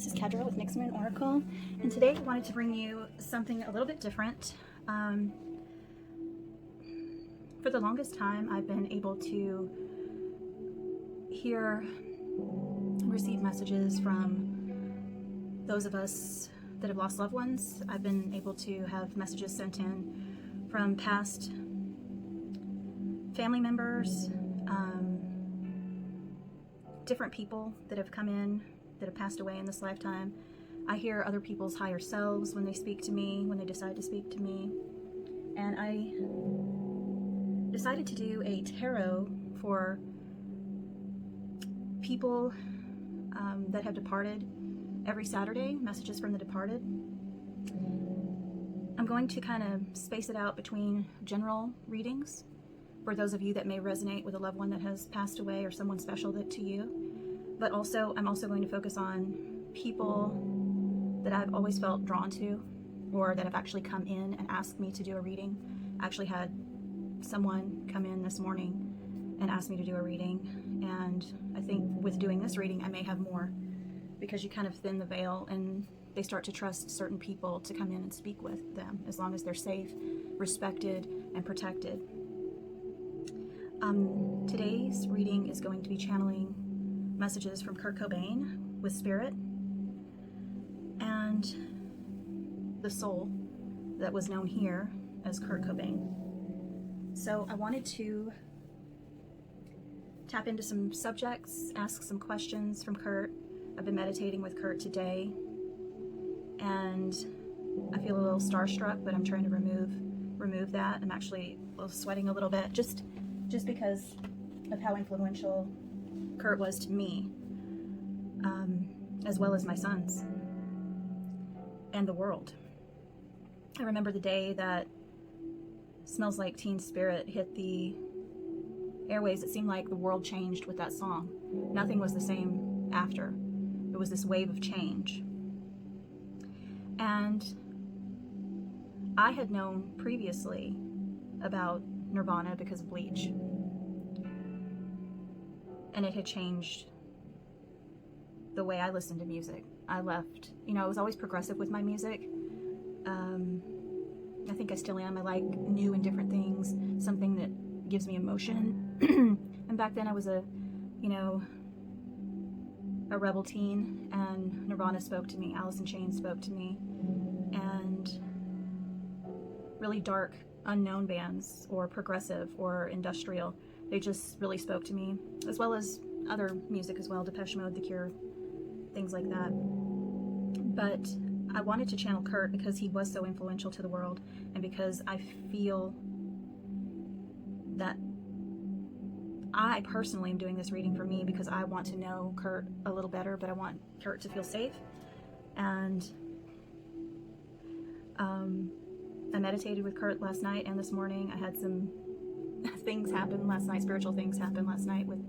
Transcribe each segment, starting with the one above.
this is Kedra with Nixon and Oracle, and today I wanted to bring you something a little bit different. For the longest time, I've been able to hear and receive messages from those of us that have lost loved ones. I've been able to have messages sent in from past family members, different people that have come in that have passed away in this lifetime. I hear other people's higher selves when they speak to me, when they decide to speak to me. And I decided to do a tarot for people that have departed every Saturday, messages from the departed. I'm going to kind of space it out between general readings for those of you that may resonate with a loved one that has passed away or someone special to you. But also, I'm also going to focus on people that I've always felt drawn to, or that have actually come in and asked me to do a reading. I actually had someone come in this morning and ask me to do a reading, and I think with doing this reading I may have more, because you kind of thin the veil and they start to trust certain people to come in and speak with them, as long as they're safe, respected, and protected. Today's reading is going to be channeling messages from Kurt Cobain with Spirit and the soul that was known here as Kurt Cobain. So I wanted to tap into some subjects, ask some questions from Kurt. I've been meditating with Kurt today, and I feel a little starstruck, but I'm trying to remove that. I'm actually sweating a little bit, just because of how influential Kurt was to me, as well as my sons and the world. I remember the day that Smells Like Teen Spirit hit the airways. It seemed like the world changed with that song. Nothing was the same after. It was this wave of change. And I had known previously about Nirvana because of Bleach. And it had changed the way I listened to music. I was always progressive with my music. I think I still am. I like new and different things, something that gives me emotion. And back then I was a rebel teen, and Nirvana spoke to me, Alice in Chains spoke to me, and really dark, unknown bands, or progressive, or industrial, they just really spoke to me, as well as other music as well, Depeche Mode, The Cure, things like that. But I wanted to channel Kurt because he was so influential to the world, and because I feel that I personally am doing this reading for me because I want to know Kurt a little better, but I want Kurt to feel safe. And I meditated with Kurt last night and this morning. I had some things happen last night, spiritual things happen last night with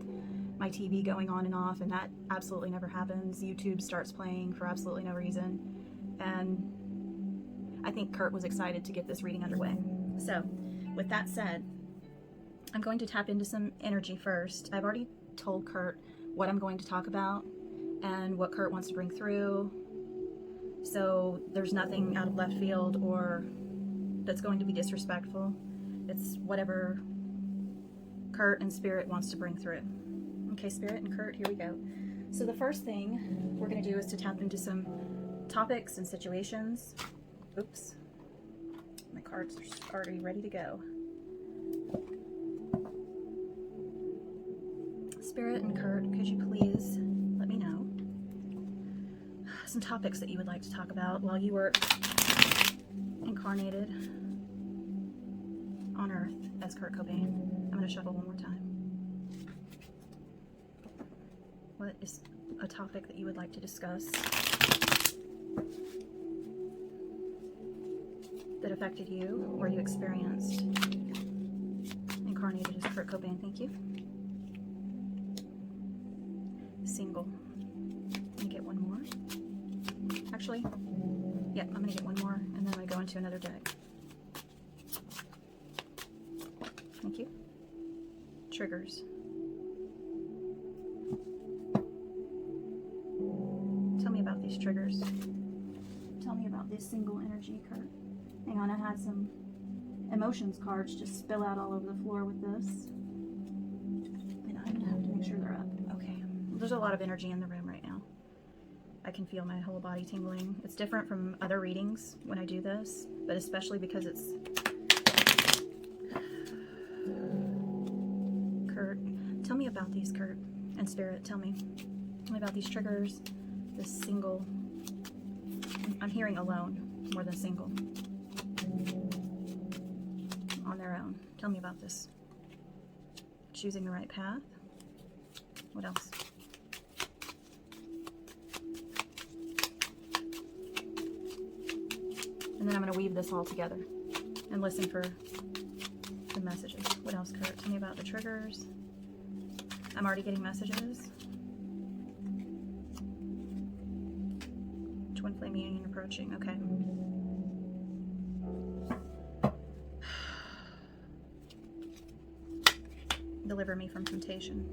my TV going on and off, and that absolutely never happens. YouTube starts playing for absolutely no reason. And I think Kurt was excited to get this reading underway. So with that said, I'm going to tap into some energy first. I've already told Kurt what I'm going to talk about and what Kurt wants to bring through. So there's nothing out of left field or that's going to be disrespectful. It's whatever Kurt and Spirit wants to bring through. Okay, Spirit and Kurt, here we go. So the first thing we're going to do is to tap into some topics and situations. Oops. My cards are already ready to go. Spirit and Kurt, could you please let me know some topics that you would like to talk about while you were incarnated on Earth as Kurt Cobain? I'm going to shuffle one more time. What is a topic that you would like to discuss that affected you or you experienced incarnated as Kurt Cobain? Thank you. Single. I'm gonna get one more. Actually, yep, I'm gonna get one more, and then I'm gonna go into another deck. Thank you. Triggers. Tell me about these triggers. this single energy, Kurt. Hang on, I had some emotions cards just spill out all over the floor with this. And I'm gonna have to make sure they're up. Okay. There's a lot of energy in the room right now. I can feel my whole body tingling. It's different from other readings when I do this, but especially because it's Kurt. Tell me about these, Kurt. And Spirit, tell me. Tell me about these triggers, this single. I'm hearing alone more than single. On their own. Tell me about this. Choosing the right path. What else? And then I'm going to weave this all together and listen for the messages. What else, Kurt? Tell me about the triggers. I'm already getting messages. Twin flame union approaching. Okay. Deliver me from temptation.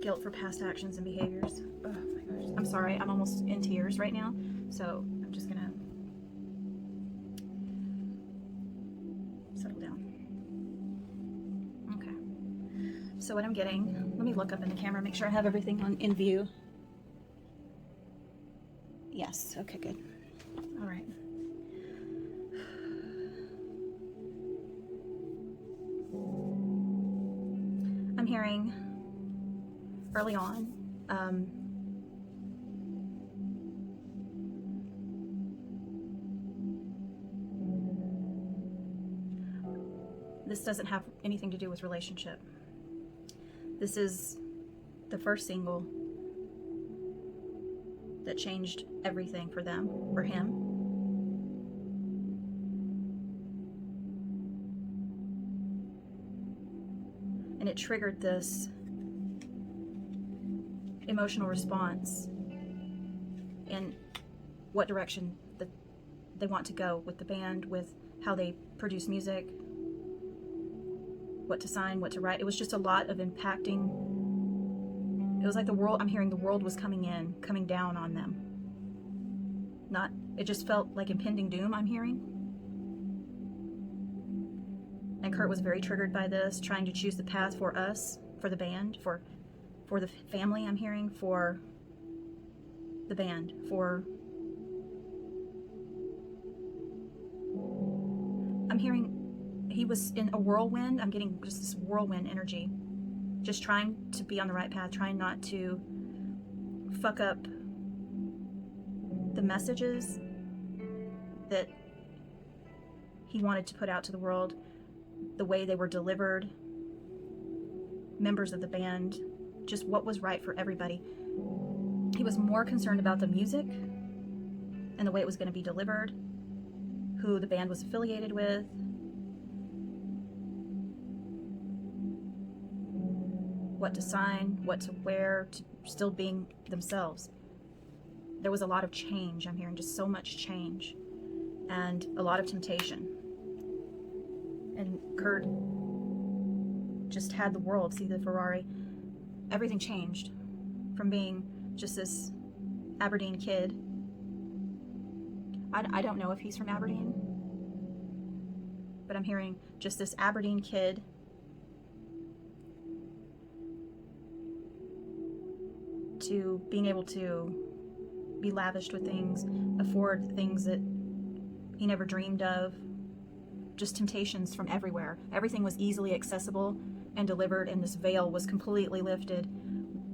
Guilt for past actions and behaviors. Oh my gosh. I'm sorry. I'm almost in tears right now. So I'm just going to settle down. Okay. So what I'm getting, let me look up in the camera, make sure I have everything in view. Yes. Okay, good. All right. I'm hearing early on, this doesn't have anything to do with relationship. This is the first single that changed everything for them, for him. And it triggered this emotional response in what direction that they want to go with the band, with how they produce music, what to sign, what to write. It was just a lot of impacting. It was like the world, I'm hearing the world was coming down on them. It just felt like impending doom, I'm hearing. And Kurt was very triggered by this, trying to choose the path for us, for the band, for the family, I'm hearing, for the band, I'm hearing he was in a whirlwind. I'm getting just this whirlwind energy. Just trying to be on the right path, trying not to fuck up the messages that he wanted to put out to the world, the way they were delivered, members of the band, just what was right for everybody. He was more concerned about the music and the way it was going to be delivered, who the band was affiliated with, what to sign, what to wear, to still being themselves. There was a lot of change, I'm hearing, just so much change, and a lot of temptation. And Kurt just had the world, see the Ferrari, everything changed from being just this Aberdeen kid. I don't know if he's from Aberdeen, but I'm hearing just this Aberdeen kid to being able to be lavished with things, afford things that he never dreamed of, just temptations from everywhere. Everything was easily accessible and delivered, and this veil was completely lifted,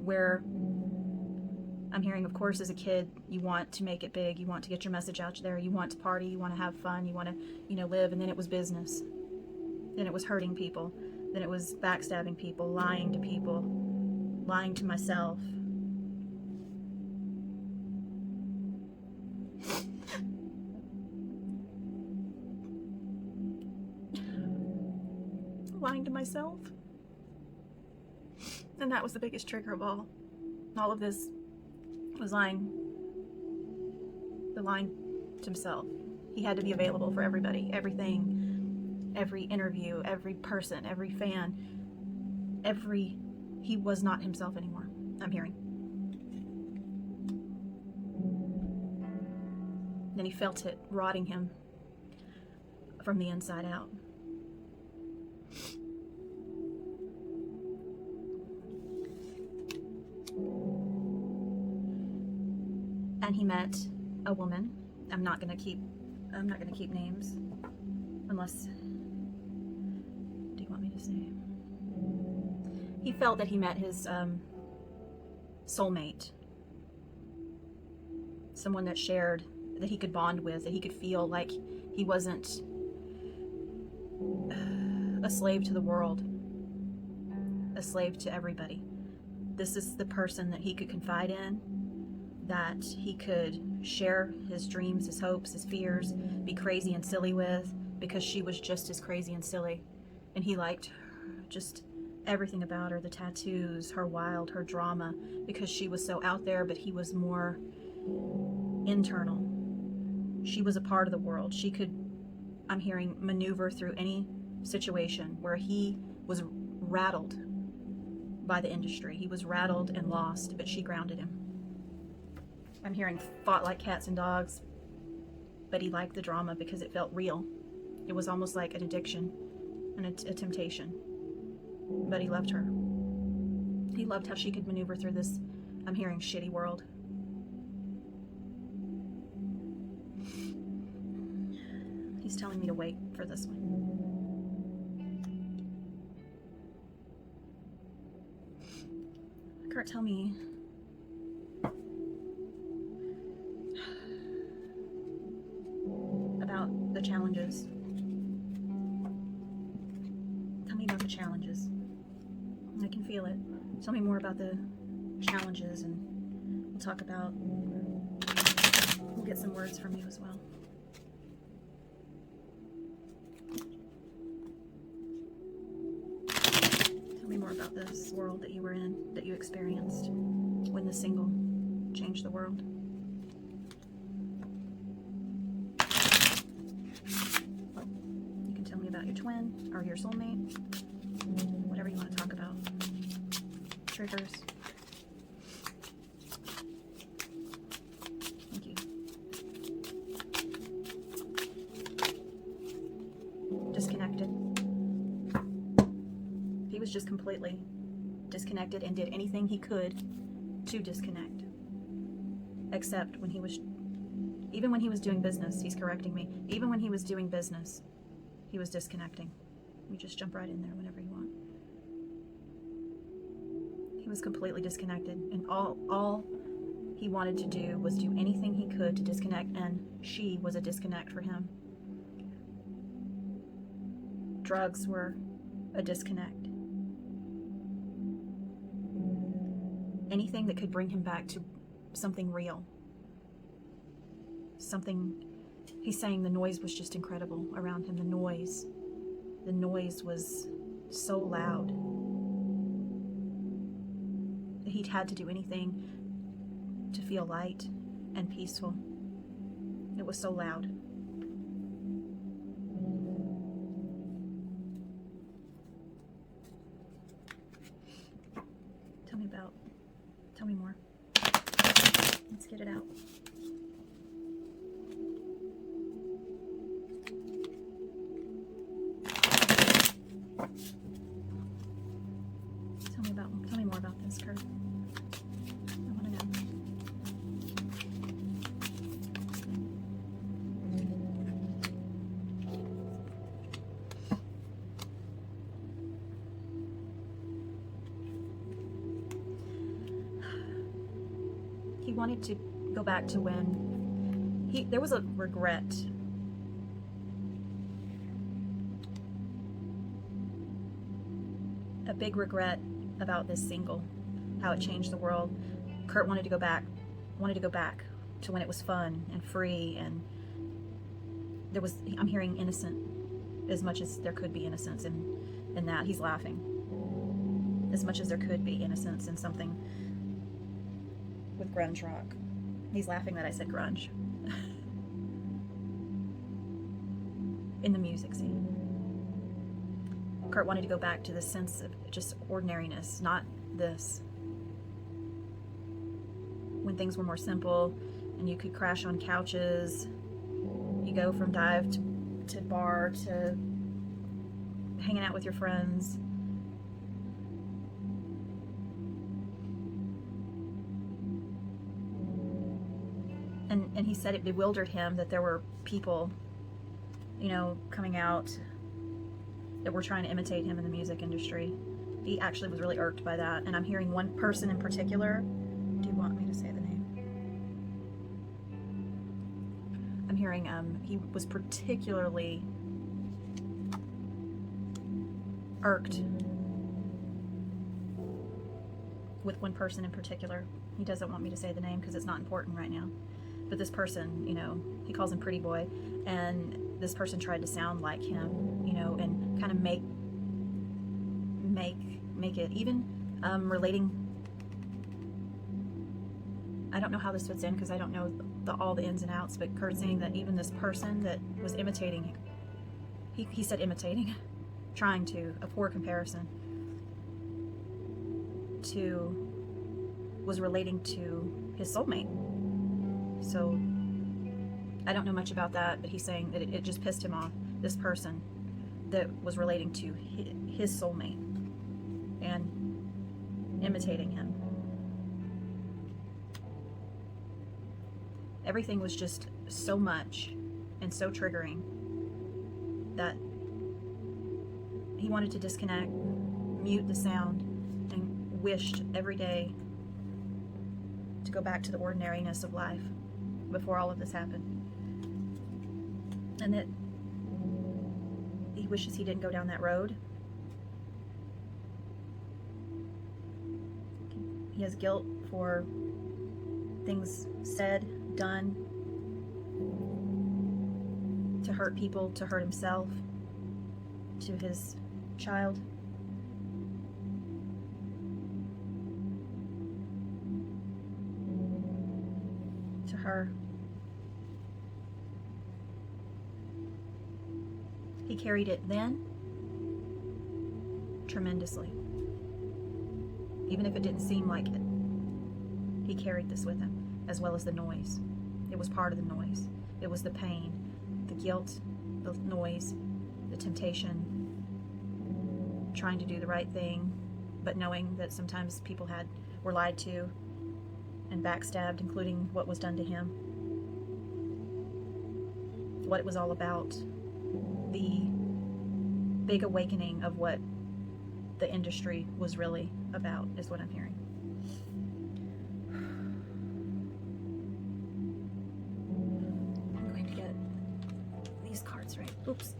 where I'm hearing, of course, as a kid, you want to make it big, you want to get your message out there, you want to party, you want to have fun, you want to, live, and then it was business. Then it was hurting people. Then it was backstabbing people, lying to people, lying to myself. Lying to myself. And that was the biggest trigger of all. All of this was lying to himself. He had to be available for everybody, everything, every interview, every person, every fan, he was not himself anymore, I'm hearing. Then he felt it rotting him from the inside out. And he met a woman. I'm not gonna keep names unless, do you want me to say? He felt that he met his soulmate, someone that shared, that he could bond with, that he could feel like he wasn't a slave to the world, a slave to everybody. This is the person that he could confide in, that he could share his dreams, his hopes, his fears, be crazy and silly with, because she was just as crazy and silly. And he liked just everything about her, the tattoos, her wild, her drama, because she was so out there, but he was more internal. She was a part of the world. She could, I'm hearing, maneuver through any situation where he was rattled by the industry. He was rattled and lost, but she grounded him. I'm hearing fought like cats and dogs, but he liked the drama because it felt real. It was almost like an addiction and a temptation. But he loved her. He loved how she could maneuver through this, I'm hearing, shitty world. He's telling me to wait for this one. Kurt, tell me about the challenges. Tell me about the challenges. I can feel it. Tell me more about the challenges, and we'll talk about, we'll get some words from you as well. Tell me more about this world that you were in, that you experienced when the single changed the world. You can tell me about your twin or your soulmate, whatever you want to talk about. Triggers. Thank you. Disconnected. He was just completely disconnected and did anything he could to disconnect. Except when he was, even when he was doing business, he's correcting me, even when he was doing business, he was disconnecting. You just jump right in there whenever you want. He was completely disconnected, and all he wanted to do was do anything he could to disconnect, and she was a disconnect for him. Drugs were a disconnect. Anything that could bring him back to something real. Something, he's saying the noise was just incredible around him. The noise was so loud that he'd had to do anything to feel light and peaceful. It was so loud. Tell me more. Let's get it out. Tell me more about this, Kurt. I want to know. He wanted to go back to when there was a regret. A big regret about this single, how it changed the world. Kurt wanted to go back to when it was fun and free, and there was, I'm hearing, innocent, as much as there could be innocence in that. He's laughing. As much as there could be innocence in something with grunge rock. He's laughing that I said grunge. In the music scene. Kurt wanted to go back to the sense of just ordinariness, not this. When things were more simple, and you could crash on couches. You go from dive to bar to hanging out with your friends. And he said it bewildered him that there were people, you know, coming out that were trying to imitate him in the music industry. He actually was really irked by that. And I'm hearing one person in particular. Do you want me to say the name? I'm hearing he was particularly irked with one person in particular. He doesn't want me to say the name because it's not important right now. But this person, you know, he calls him Pretty Boy, and this person tried to sound like him, you know, and kind of make it even relating. I don't know how this fits in because I don't know all the ins and outs, but Kurt saying that even this person that was imitating, he said imitating, trying to, a poor comparison, was relating to his soulmate. So I don't know much about that, but he's saying that it just pissed him off, this person that was relating to his soulmate and imitating him. Everything was just so much and so triggering that he wanted to disconnect, mute the sound, and wished every day to go back to the ordinariness of life before all of this happened. And that he wishes he didn't go down that road. He has guilt for things said, done, to hurt people, to hurt himself, to his child. To her. He carried it then tremendously. Even if it didn't seem like it, he carried this with him, as well as the noise. It was part of the noise. It was the pain, the guilt, the noise, the temptation, trying to do the right thing, but knowing that sometimes people were lied to and backstabbed, including what was done to him. What it was all about. The big awakening of what the industry was really about is what I'm hearing. I'm going to get these cards right. Oops.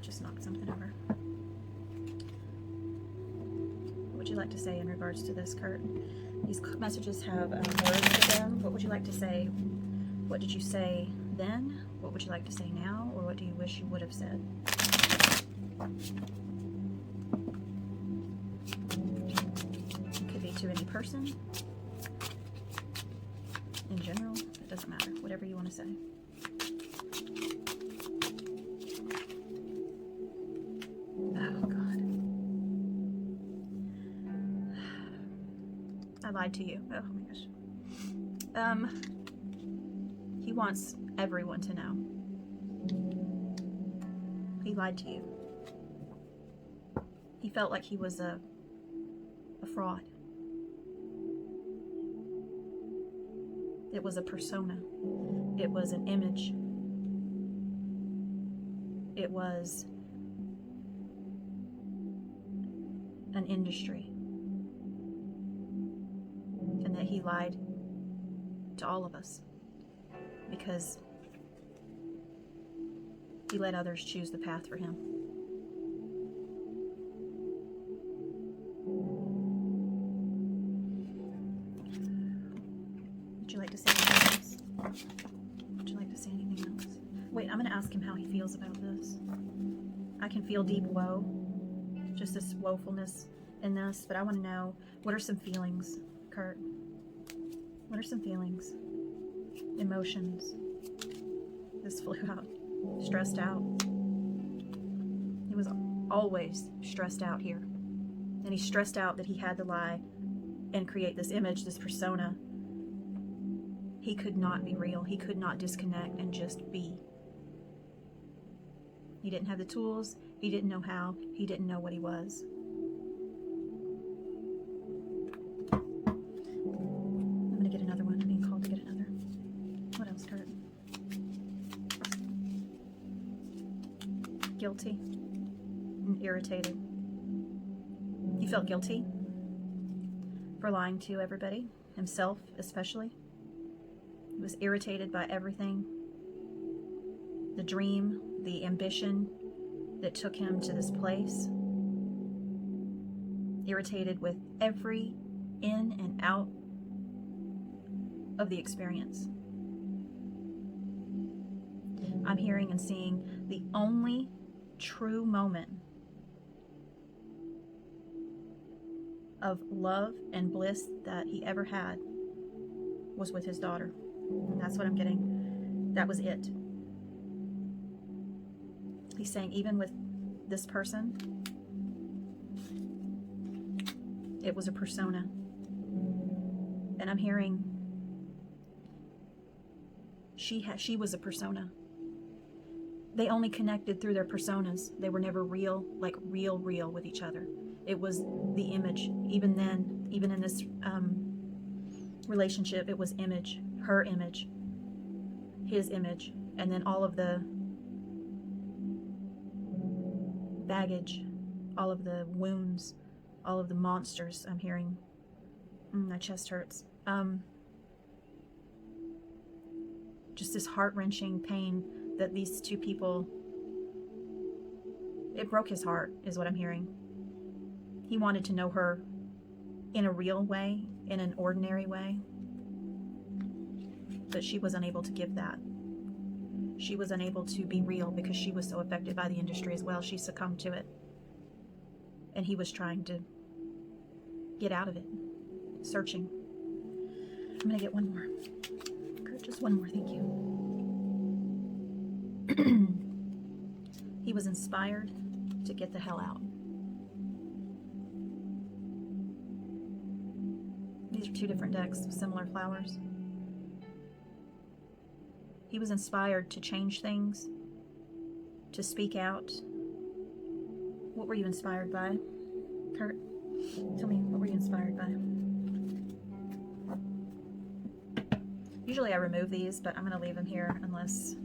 Just knocked something over. What would you like to say in regards to this, Kurt? These messages have words to them. What would you like to say? What did you say then? What would you like to say now? Or what do you wish you would have said? It could be to any person. In general, it doesn't matter. Whatever you want to say. Oh, God. I lied to you. Oh, my gosh. He wants everyone to know. He lied to you. He felt like he was a fraud. It was a persona. It was an image. It was an industry. And that he lied to all of us because he let others choose the path for him. Would you like to say anything else? Would you like to say anything else? Wait, I'm going to ask him how he feels about this. I can feel deep woe, just this woefulness in this, but I want to know, what are some feelings, Kurt? What are some feelings? Emotions? This flew out. Stressed out. He was always stressed out here. And he's stressed out that he had to lie and create this image, this persona. He could not be real. He could not disconnect and just be. He didn't have the tools. He didn't know how. He didn't know what he was. I'm going to get another one. I'm being called to get another. What else, Kurt? Guilty and irritated. He felt guilty for lying to everybody, himself especially. He was irritated by everything. The dream, the ambition that took him to this place. Irritated with every in and out of the experience. I'm hearing and seeing the only true moment of love and bliss that he ever had was with his daughter. And that's what I'm getting. That was it. He's saying even with this person, it was a persona. And I'm hearing she was a persona. They only connected through their personas. They were never real, like real with each other. It was the image. Even then, even in this relationship, it was image, her image, his image, and then all of the baggage, all of the wounds, all of the monsters. I'm hearing. My chest hurts. Just this heart-wrenching pain that these two people, it broke his heart, is what I'm hearing. He wanted to know her in a real way, in an ordinary way, but she was unable to give that. She was unable to be real because she was so affected by the industry as well. She succumbed to it. And he was trying to get out of it, searching. I'm going to get one more. Kurt, just one more, thank you. He was inspired to get the hell out. These are two different decks with similar flowers. He was inspired to change things, to speak out. What were you inspired by, Kurt? Tell me, what were you inspired by? Usually I remove these, but I'm going to leave them here unless...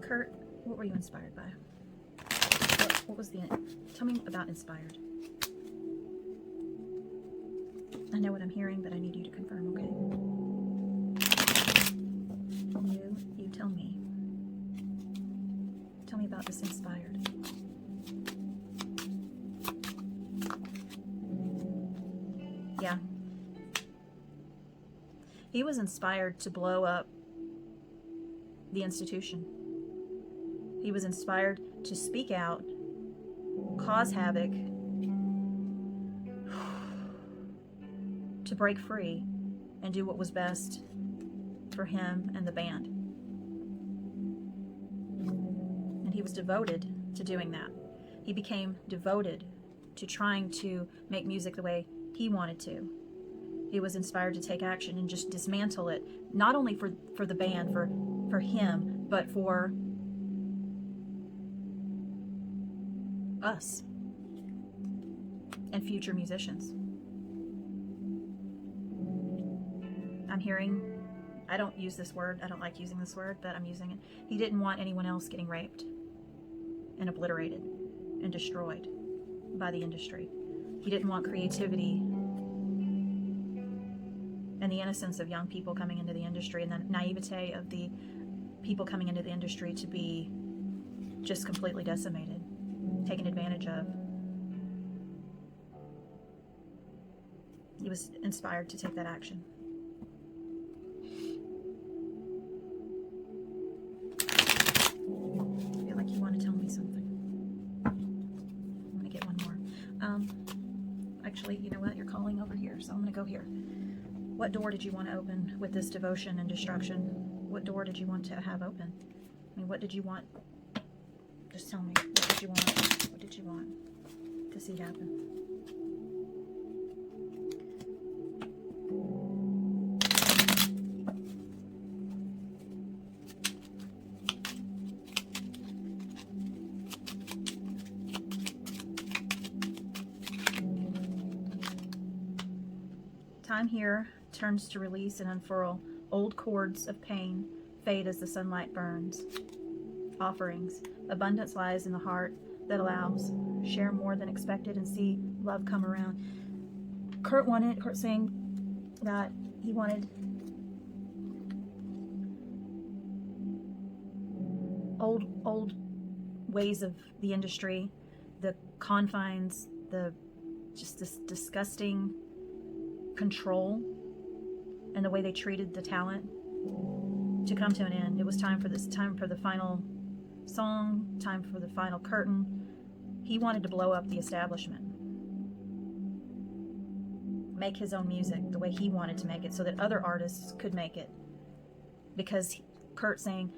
Kurt, what were you inspired by? What was the... Tell me about inspired. I know what I'm hearing, but I need you to confirm, okay? You tell me. Tell me about this inspired. Yeah. He was inspired to blow up the institution. He was inspired to speak out, cause havoc, to break free and do what was best for him and the band. And he was devoted to doing that. He became devoted to trying to make music the way he wanted to. He was inspired to take action and just dismantle it, not only for the band, for him, but for us and future musicians. I'm hearing, I don't use this word, I don't like using this word, but I'm using it. He didn't want anyone else getting raped and obliterated and destroyed by the industry. He didn't want creativity and the innocence of young people coming into the industry and the naivete of the people coming into the industry to be just completely decimated, taken advantage of. He was inspired to take that action. I feel like you want to tell me something. I'm going to get one more. Actually, you know what? You're calling over here, so I'm going to go here. What door did you want to open with this devotion and destruction? What door did you want to have open? I mean, what did you want? Just tell me. What did you want? What did you want to see happen? Time here turns to release and unfurl. Old cords of pain fade as the sunlight burns. Offerings. Abundance lies in the heart that allows. Share more than expected and see love come around. Kurt saying that he wanted old ways of the industry, the confines, just this disgusting control and the way they treated the talent to come to an end. It was time for the final song, time for the final curtain. He wanted to blow up the establishment, make his own music the way he wanted to make it so that other artists could make it. Because Kurt saying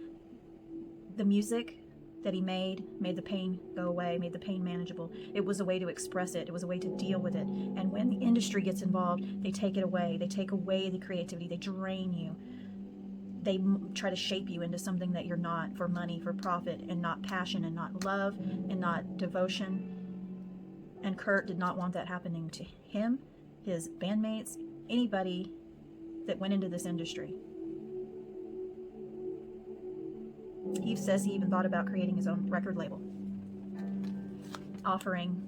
the music that he made the pain go away, made the pain manageable. It was a way to express it. It was a way to deal with it. And when the industry gets involved, they take it away. They take away the creativity. They drain you. They try to shape you into something that you're not, for money, for profit, and not passion, and not love, and not devotion. And Kurt did not want that happening to him, his bandmates, anybody that went into this industry. He says he even thought about creating his own record label, offering,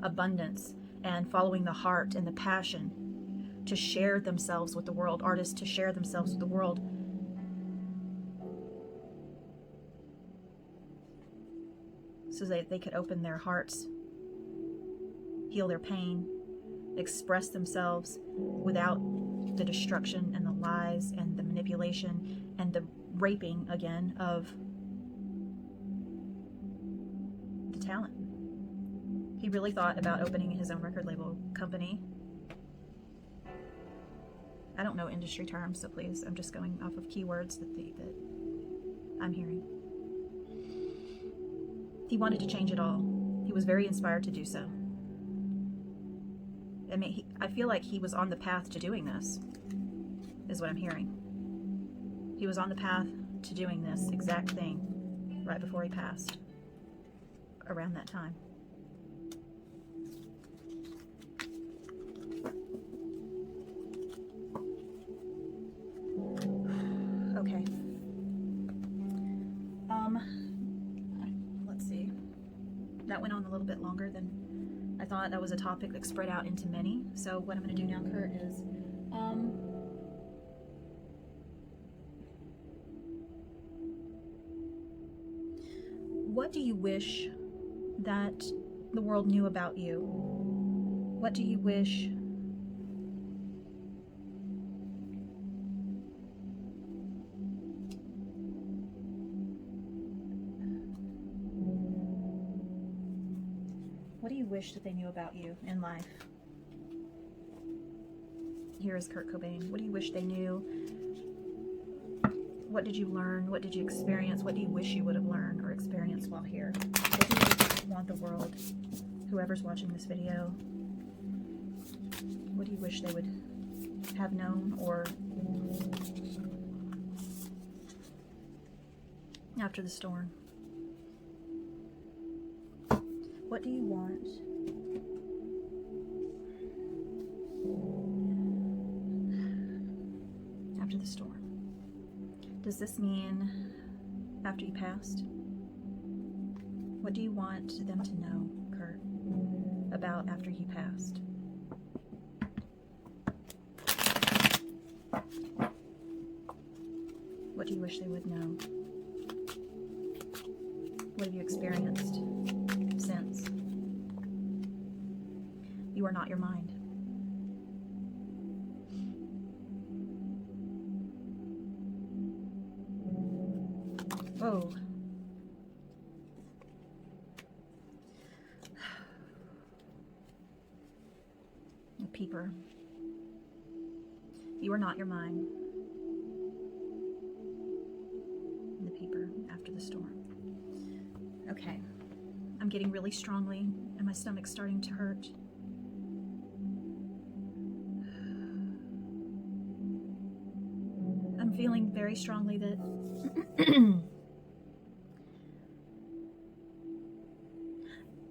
abundance and following the heart and the passion to share themselves with the world, artists to share themselves with the world. So they could open their hearts, heal their pain, express themselves without the destruction and the lies and the manipulation and the raping, again, of the talent. He really thought about opening his own record label company. I don't know industry terms, so please, I'm just going off of keywords that I'm hearing. He wanted to change it all. He was very inspired to do so. I feel like he was on the path to doing this, is what I'm hearing. He was on the path to doing this exact thing right before he passed, around that time. Okay. Let's see. That went on a little bit longer than I thought. That was a topic that spread out into many. So what I'm going to do now, Kurt, is what do you wish that the world knew about you? What do you wish that they knew about you in life? Here is Kurt Cobain. What do you wish they knew? What did you learn? What did you experience? What do you wish you would have learned or experienced while here? What do you want the world, whoever's watching this video, what do you wish they would have known or after the storm? What do you want after the storm? Does this mean after you passed? What do you want them to know, Kurt, about after you passed? What do you wish they would know? What have you experienced since? You are not your mind. Whoa. A peeper. You are not your mind. The peeper after the storm. Okay. I'm getting really strongly, and my stomach's starting to hurt. I'm feeling very strongly that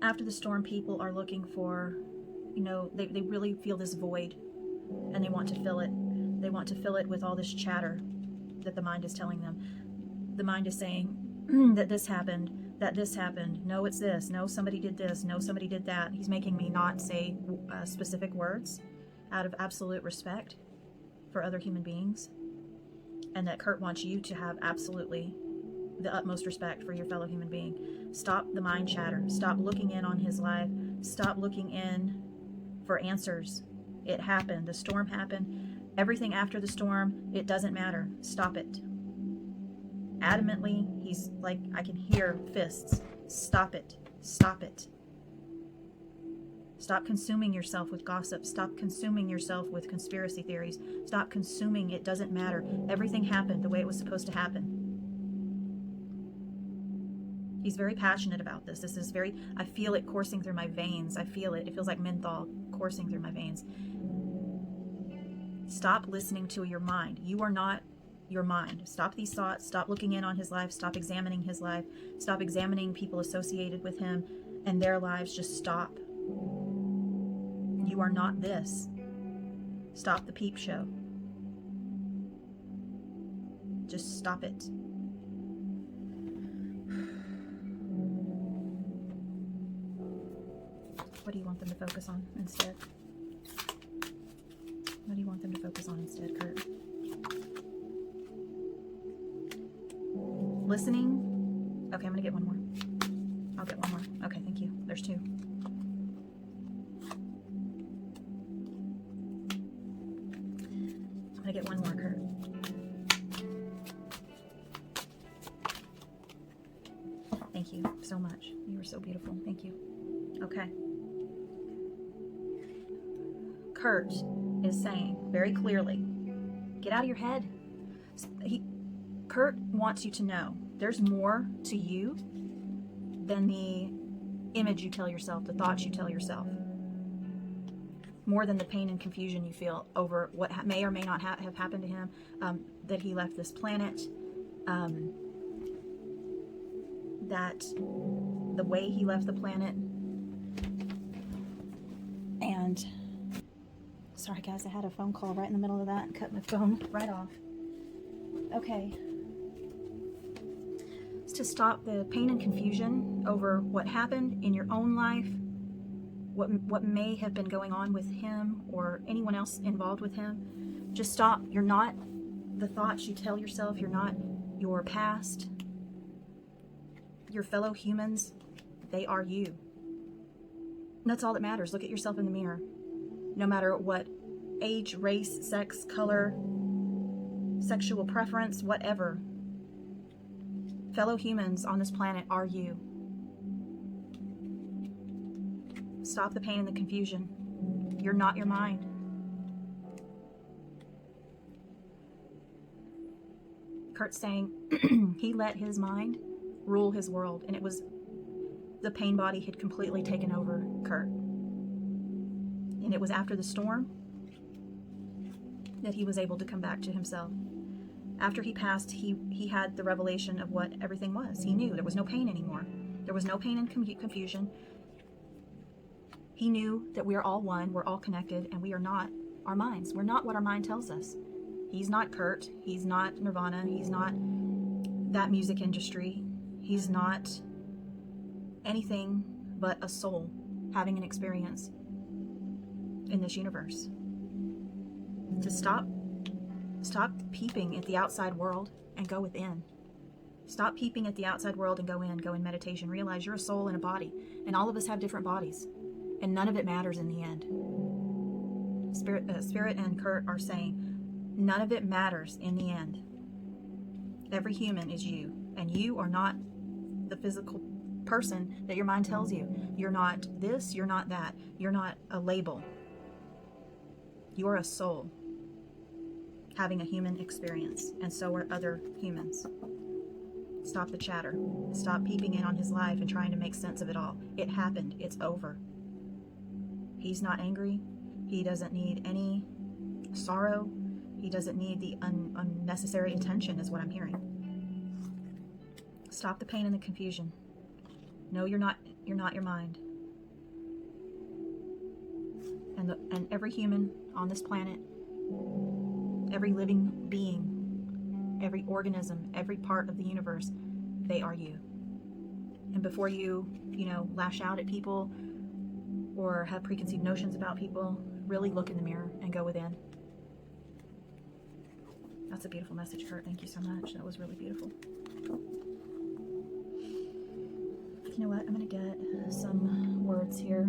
after the storm, people are looking for, they really feel this void. and they want to fill it. They want to fill it with all this chatter that the mind is telling them. The mind is saying that this happened, that this happened. No, it's this. No, somebody did this. No, somebody did that. He's making me not say specific words out of absolute respect for other human beings. And that Kurt wants you to have absolutely the utmost respect for your fellow human being. Stop the mind chatter. Stop looking in on his life. Stop looking in for answers. It happened. The storm happened. Everything after the storm, it doesn't matter. Stop it. Adamantly, he's like, I can hear fists. Stop it. Stop it. Stop consuming yourself with gossip. Stop consuming yourself with conspiracy theories. Stop consuming. It doesn't matter. Everything happened the way it was supposed to happen. He's very passionate about this. This is very, I feel it coursing through my veins. I feel it. It feels like menthol coursing through my veins. Stop listening to your mind. You are not your mind. Stop these thoughts. Stop looking in on his life. Stop examining his life. Stop examining people associated with him and their lives. Just stop. You are not this. Stop the peep show. Just stop it. What do you want them to focus on instead? What do you want them to focus on instead, Kurt? Listening. Okay, I'm gonna get one more. I'll get one more. Okay, thank you. There's two. I'm gonna get one more, Kurt. Thank you so much. You were so beautiful. Thank you. Okay. Kurt is saying very clearly, get out of your head. Kurt wants you to know there's more to you than the image you tell yourself, the thoughts you tell yourself. More than the pain and confusion you feel over what may or may not have happened to him, that he left this planet, that the way he left the planet. And sorry guys, I had a phone call right in the middle of that and cut my phone right off. Okay. It's to stop the pain and confusion over what happened in your own life, what may have been going on with him or anyone else involved with him. Just stop. You're not the thoughts you tell yourself. You're not your past. Your fellow humans, they are you. And that's all that matters. Look at yourself in the mirror. No matter what age, race, sex, color, sexual preference, whatever. Fellow humans on this planet are you. Stop the pain and the confusion. You're not your mind. Kurt's saying he let his mind rule his world, and it was the pain body had completely taken over Kurt. And it was after the storm that he was able to come back to himself. After he passed, he had the revelation of what everything was. He knew there was no pain anymore. There was no pain and confusion. He knew that we are all one, we're all connected, and we are not our minds. We're not what our mind tells us. He's not Kurt. He's not Nirvana. He's not that music industry. He's not anything but a soul having an experience in this universe. To stop peeping at the outside world and go within. Stop peeping at the outside world and go in meditation. Realize you're a soul in a body, and all of us have different bodies, and none of it matters in the end. Spirit and Kurt are saying none of it matters in the end. Every human is you, and you are not the physical person that your mind tells you. You're not this, you're not that. You're not a label. You're a soul having a human experience, and so are other humans. Stop the chatter. Stop peeping in on his life and trying to make sense of it all. It happened. It's over. He's not angry. He doesn't need any sorrow. He doesn't need the unnecessary attention, is what I'm hearing. Stop the pain and the confusion. No, you're not your mind. And every human on this planet Every living being, every organism, every part of the universe, they are you. And before you, lash out at people or have preconceived notions about people, really look in the mirror and go within. That's a beautiful message, Kurt. Thank you so much. That was really beautiful. You know what? I'm going to get some words here.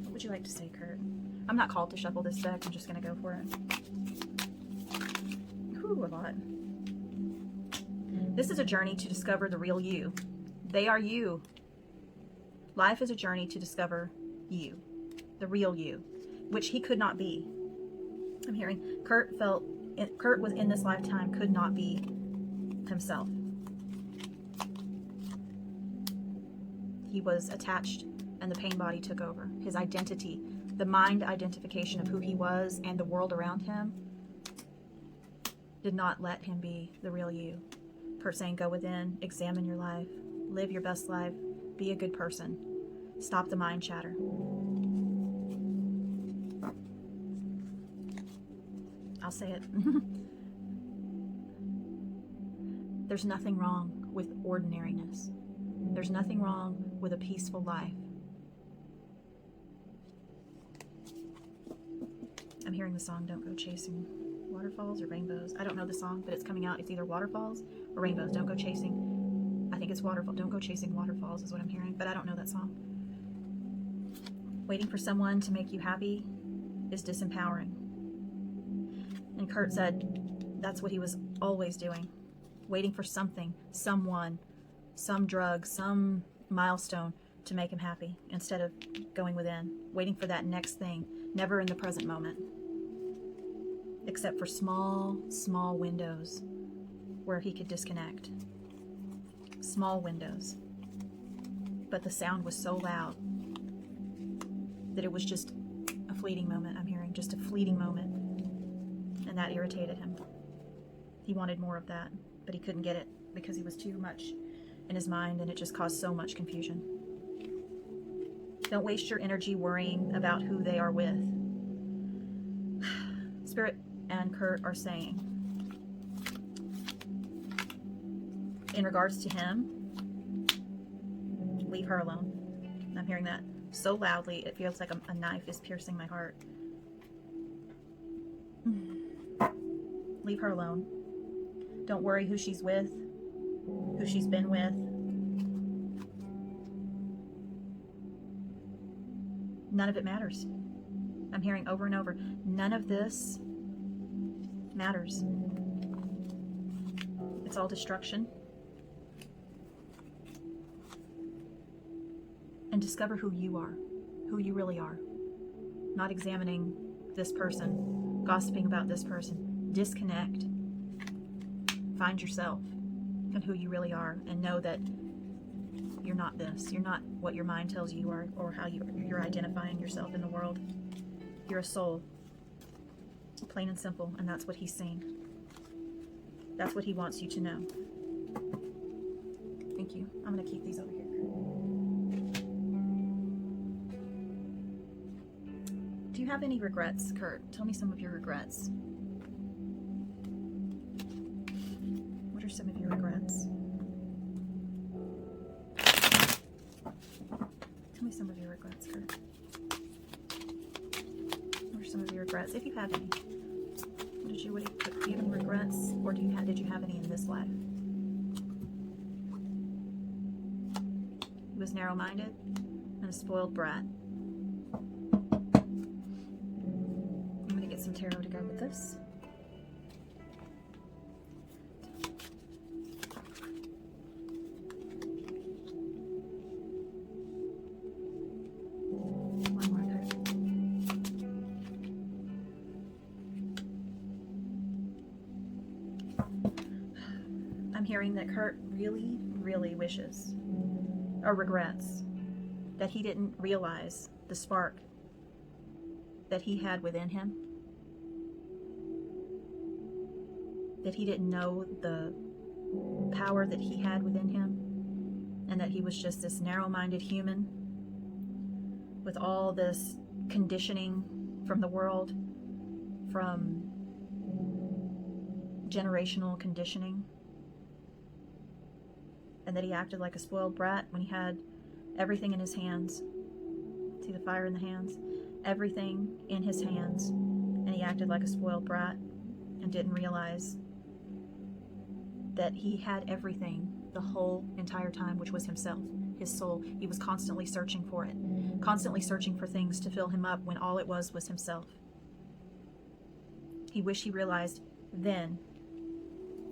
What would you like to say, Kurt? I'm not called to shuffle this deck. I'm just going to go for it. Ooh, a lot. This is a journey to discover the real you. They are you. Life is a journey to discover you, the real you, which he could not be. I'm hearing Kurt was in this lifetime could not be himself. He was attached and the pain body took over. His identity, the mind identification of who he was and the world around him did not let him be the real you. Kurt saying, go within, examine your life, live your best life, be a good person, stop the mind chatter. I'll say it. There's nothing wrong with ordinariness. There's nothing wrong with a peaceful life. I'm hearing the song, Don't Go Chasing Waterfalls or Rainbows. I don't know the song, but it's coming out. It's either waterfalls or rainbows. Don't go chasing. I think it's waterfall. Don't go chasing waterfalls is what I'm hearing, but I don't know that song. Waiting for someone to make you happy is disempowering. And Kurt said that's what he was always doing. Waiting for something, someone, some drug, some milestone to make him happy instead of going within. Waiting for that next thing, never in the present moment. Except for small, small windows where he could disconnect. Small windows. But the sound was so loud that it was just a fleeting moment. I'm hearing just a fleeting moment. And that irritated him. He wanted more of that, but he couldn't get it because he was too much in his mind and it just caused so much confusion. Don't waste your energy worrying about who they are with. Spirit and Kurt are saying, in regards to him, leave her alone. I'm hearing that so loudly, it feels like a knife is piercing my heart. Leave her alone. Don't worry who she's with, who she's been with. None of it matters. I'm hearing over and over, none of this matters. It's all destruction. And discover who you are, who you really are. Not examining this person, gossiping about this person. Disconnect. Find yourself and who you really are, and know that you're not this. You're not what your mind tells you are, or how you're identifying yourself in the world. You're a soul. Plain and simple, and that's what he's saying. That's what he wants you to know. Thank you. I'm going to keep these over here. Do you have any regrets, Kurt? Tell me some of your regrets. What are some of your regrets? Tell me some of your regrets, Kurt. What are some of your regrets, if you have any? Do you have any regrets, or did you have any in this life? He was narrow-minded and a spoiled brat. I'm going to get some tarot to go with this. One more card. I'm hearing that Kurt really, really wishes or regrets that he didn't realize the spark that he had within him, that he didn't know the power that he had within him, and that he was just this narrow-minded human with all this conditioning from the world from generational conditioning, and that he acted like a spoiled brat when he had everything in his hands. See the fire in the hands? Everything in his hands, and he acted like a spoiled brat and didn't realize that he had everything the whole entire time, which was himself, his soul. He was constantly searching for it, constantly searching for things to fill him up when all it was himself. He wished he realized then,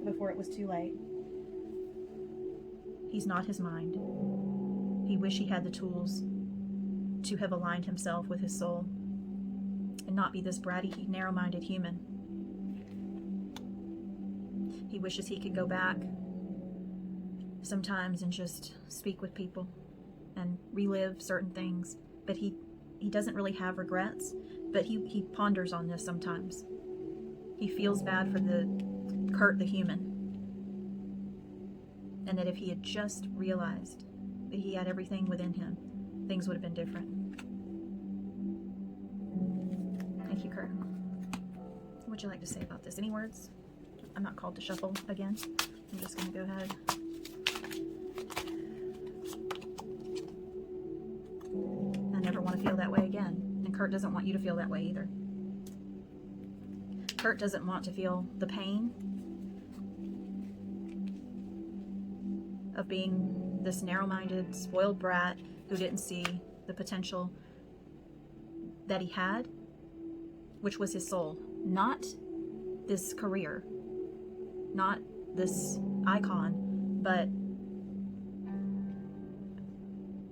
before it was too late. He's not his mind. He wished he had the tools to have aligned himself with his soul and not be this bratty, narrow-minded human. He wishes he could go back sometimes and just speak with people and relive certain things, but he doesn't really have regrets, but he ponders on this sometimes. He feels bad for Kurt the human, and that if he had just realized that he had everything within him, things would have been different. Thank you, Kurt. What would you like to say about this? Any words? I'm not called to shuffle again. I'm just going to go ahead. I never want to feel that way again. And Kurt doesn't want you to feel that way either. Kurt doesn't want to feel the pain of being this narrow-minded, spoiled brat who didn't see the potential that he had, which was his soul. Not this career, not this icon, but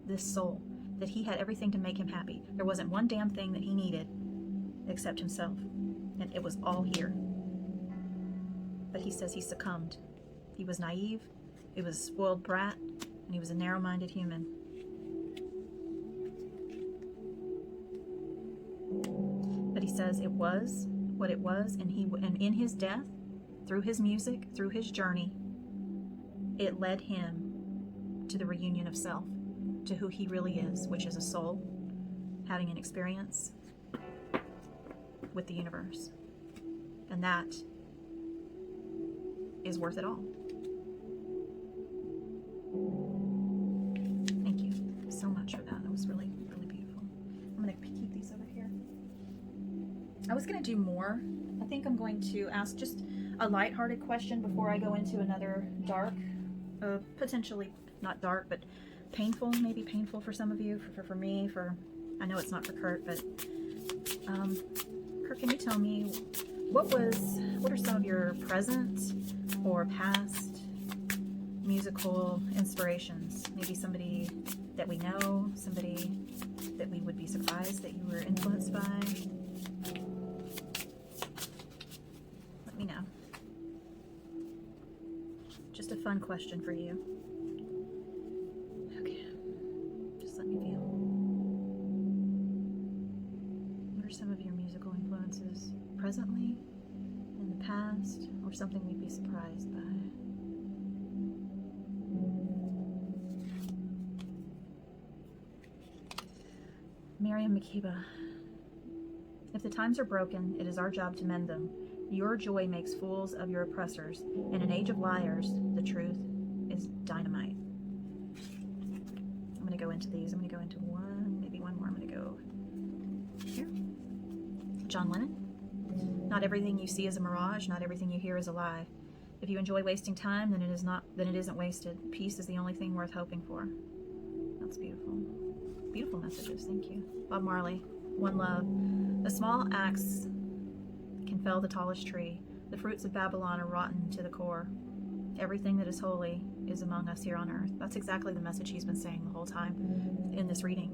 this soul. That he had everything to make him happy. There wasn't one damn thing that he needed except himself. And it was all here. But he says he succumbed. He was naive, he was a spoiled brat, and he was a narrow-minded human. But he says it was what it was, and in his death, through his music, through his journey, it led him to the reunion of self, to who he really is, which is a soul having an experience with the universe. And that is worth it all. Thank you so much for that. That was really, really beautiful. I'm going to keep these over here. I was going to do more. I think I'm going to ask just a lighthearted question before I go into another dark, potentially not dark, but painful, maybe painful for some of you, for me, I know it's not for Kurt, but Kurt, can you tell me what are some of your present or past musical inspirations? Maybe somebody that we know, somebody that we would be surprised that you were influenced by. Let me know. Just a fun question for you. Okay, just let me feel. What are some of your musical influences presently, in the past, or something we'd be surprised by? Miriam Makeba. If the times are broken, it is our job to mend them. Your joy makes fools of your oppressors. In an age of liars, the truth is dynamite. I'm going to go into these. I'm going to go into one, maybe one more. I'm going to go here. John Lennon. Not everything you see is a mirage. Not everything you hear is a lie. If you enjoy wasting time, then it isn't wasted. Peace is the only thing worth hoping for. That's beautiful. Beautiful messages. Thank you. Bob Marley. One love. The small axe can fell the tallest tree. The fruits of Babylon are rotten to the core. Everything that is holy is among us here on earth. That's exactly the message he's been saying the whole time in this reading.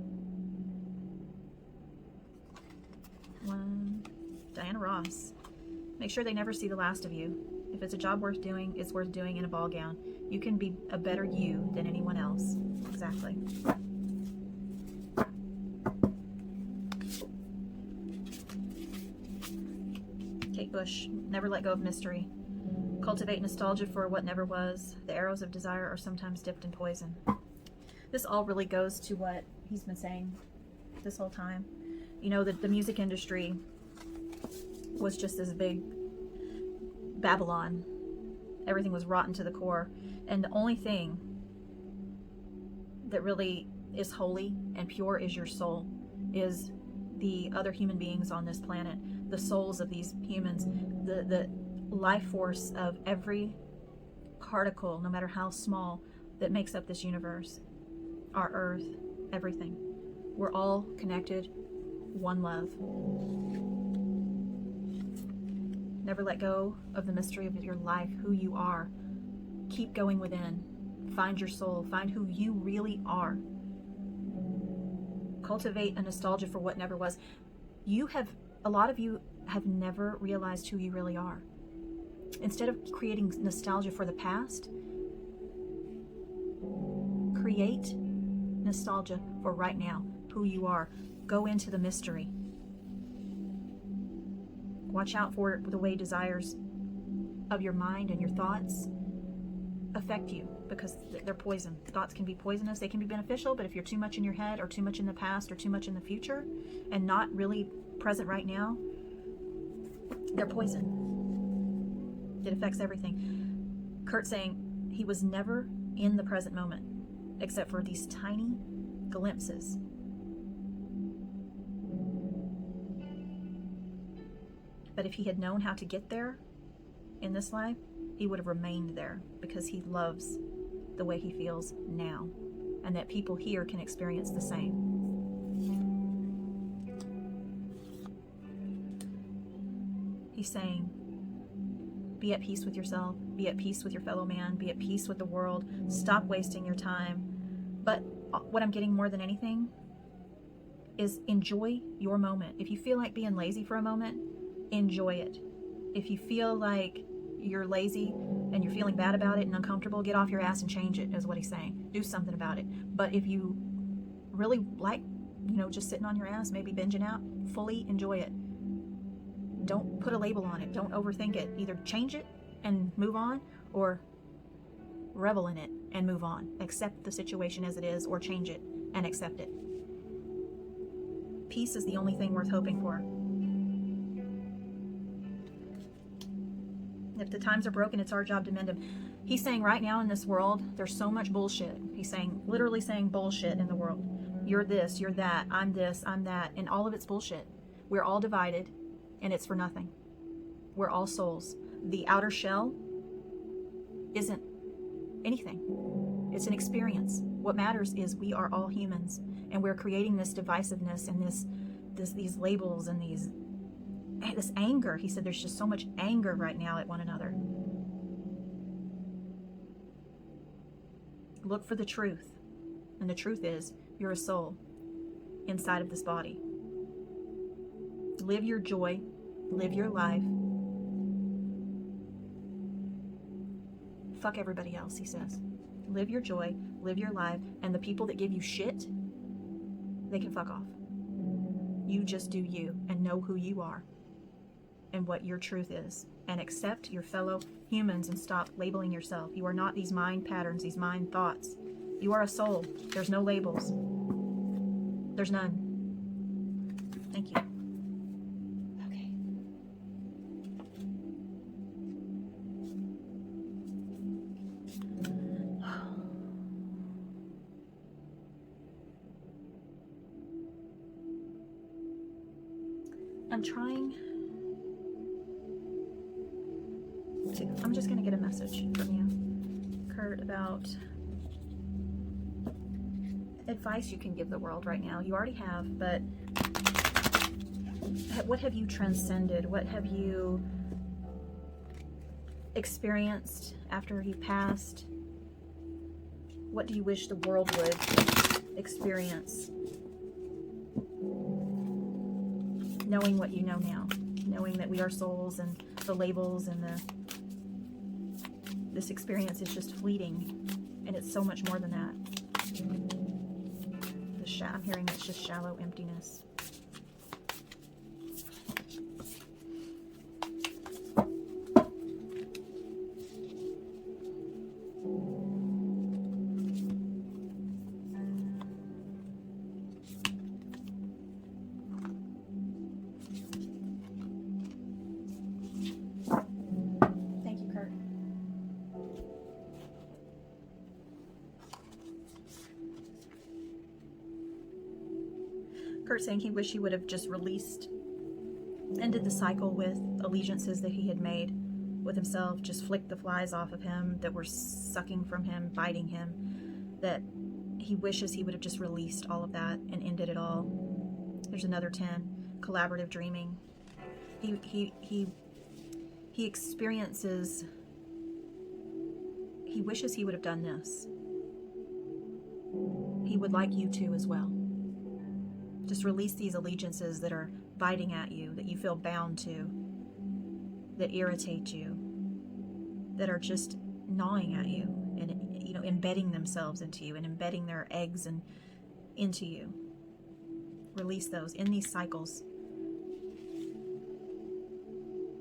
One. Diana Ross. Make sure they never see the last of you. If it's a job worth doing, it's worth doing in a ball gown. You can be a better you than anyone else. Exactly. Kate Bush. Never let go of mystery. Cultivate nostalgia for what never was. The arrows of desire are sometimes dipped in poison. This all really goes to what he's been saying this whole time. You know, that the music industry was just this big Babylon. Everything was rotten to the core. And the only thing that really is holy and pure is your soul, is the other human beings on this planet, the souls of these humans, the life force of every particle, no matter how small, that makes up this universe, our earth, everything. We're all connected, one love. Never let go of the mystery of your life, who you are. Keep going within. Find your soul. Find who you really are. Cultivate a nostalgia for what never was. A lot of you have never realized who you really are. Instead of creating nostalgia for the past, create nostalgia for right now, who you are. Go into the mystery. Watch out for the way desires of your mind and your thoughts affect you, because they're poison. Thoughts can be poisonous. They can be beneficial, but if you're too much in your head, or too much in the past, or too much in the future, and not really present right now, they're poison. It affects everything. Kurt's saying he was never in the present moment, except for these tiny glimpses. But if he had known how to get there in this life, he would have remained there, because he loves the way he feels now, and that people here can experience the same. He's saying, be at peace with yourself, be at peace with your fellow man, be at peace with the world, stop wasting your time. But what I'm getting more than anything is enjoy your moment. If you feel like being lazy for a moment, enjoy it. If you feel like you're lazy and you're feeling bad about it and uncomfortable, get off your ass and change it, is what he's saying. Do something about it. But if you really like, just sitting on your ass, maybe binging out, fully enjoy it. Don't put a label on it. Don't overthink it. Either change it and move on, or revel in it and move on. Accept the situation as it is, or change it and accept it. Peace is the only thing worth hoping for. If the times are broken, it's our job to mend them. He's saying right now in this world, there's so much bullshit. He's saying, literally saying bullshit in the world. You're this, you're that, I'm this, I'm that, and all of it's bullshit. We're all divided, and it's for nothing. We're all souls. The outer shell isn't anything. It's an experience. What matters is we are all humans, and we're creating this divisiveness and these labels and this anger. He said there's just so much anger right now at one another. Look for the truth. And the truth is, you're a soul inside of this body. Live your joy. Live your life. Fuck everybody else, he says. Live your joy. Live your life. And the people that give you shit, they can fuck off. You just do you, and know who you are and what your truth is, and accept your fellow humans and stop labeling yourself. You are not these mind patterns, these mind thoughts. You are a soul. There's no labels. There's none. Thank you. Okay. I'm just going to get a message from you, Kurt, about advice you can give the world right now. You already have, but what have you transcended? What have you experienced after he passed? What do you wish the world would experience? Knowing what you know now, knowing that we are souls, and the labels and this experience is just fleeting, and it's so much more than that. I'm hearing it's just shallow emptiness. Kurt's saying he wished he would have just released, ended the cycle with allegiances that he had made with himself, just flicked the flies off of him that were sucking from him, biting him, that he wishes he would have just released all of that and ended it all. There's another 10, collaborative dreaming. He experiences, he wishes he would have done this. He would like you to as well. Just release these allegiances that are biting at you, that you feel bound to, that irritate you, that are just gnawing at you and, you know, embedding themselves into you and embedding their eggs and into you. Release those in these cycles.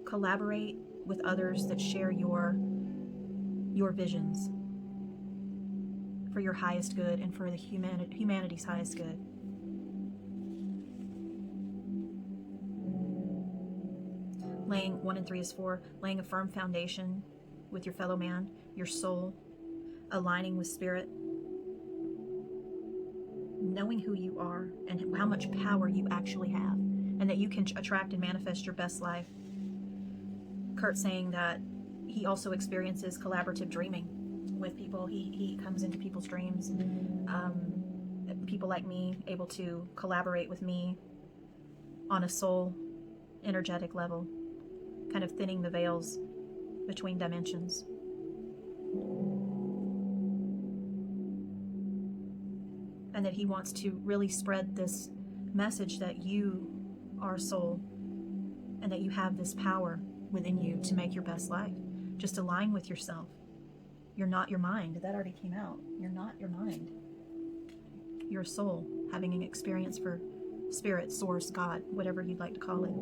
Collaborate with others that share your visions for your highest good and for the humanity's highest good. Laying 1 and 3 is 4, laying a firm foundation with your fellow man, your soul, aligning with spirit, knowing who you are and how much power you actually have, and that you can attract and manifest your best life. Kurt saying that he also experiences collaborative dreaming with people. He comes into people's dreams, people like me able to collaborate with me on a soul energetic level, kind of thinning the veils between dimensions. And that he wants to really spread this message that you are soul and that you have this power within you to make your best life. Just align with yourself. You're not your mind. That already came out. You're not your mind. You're a soul having an experience for spirit, source, God, whatever you'd like to call it.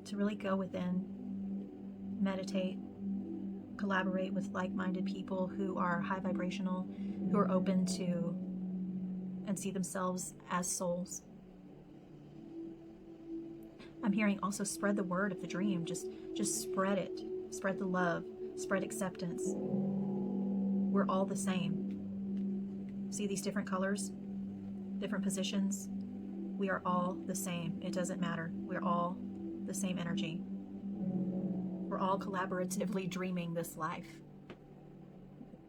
To really go within, meditate, collaborate with like-minded people who are high vibrational, who are open to and see themselves as souls. I'm hearing also spread the word of the dream. Just spread it. Spread the love. Spread acceptance. We're all the same. See these different colors? Different positions? We are all the same. It doesn't matter. We're all the same energy. We're all collaboratively dreaming this life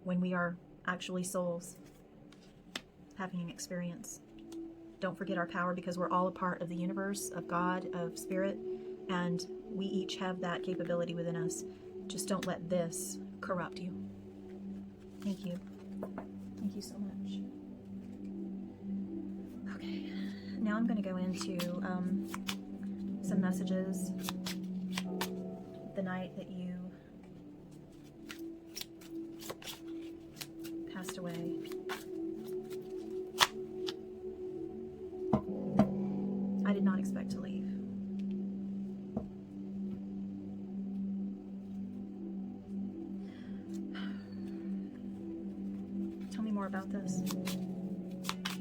when we are actually souls having an experience. Don't forget our power, because we're all a part of the universe, of God, of spirit, and we each have that capability within us. Just don't let this corrupt you. Thank you. Thank you so much. Okay, now I'm going to go into some messages the night that you passed away. I did not expect to leave. Tell me more about this.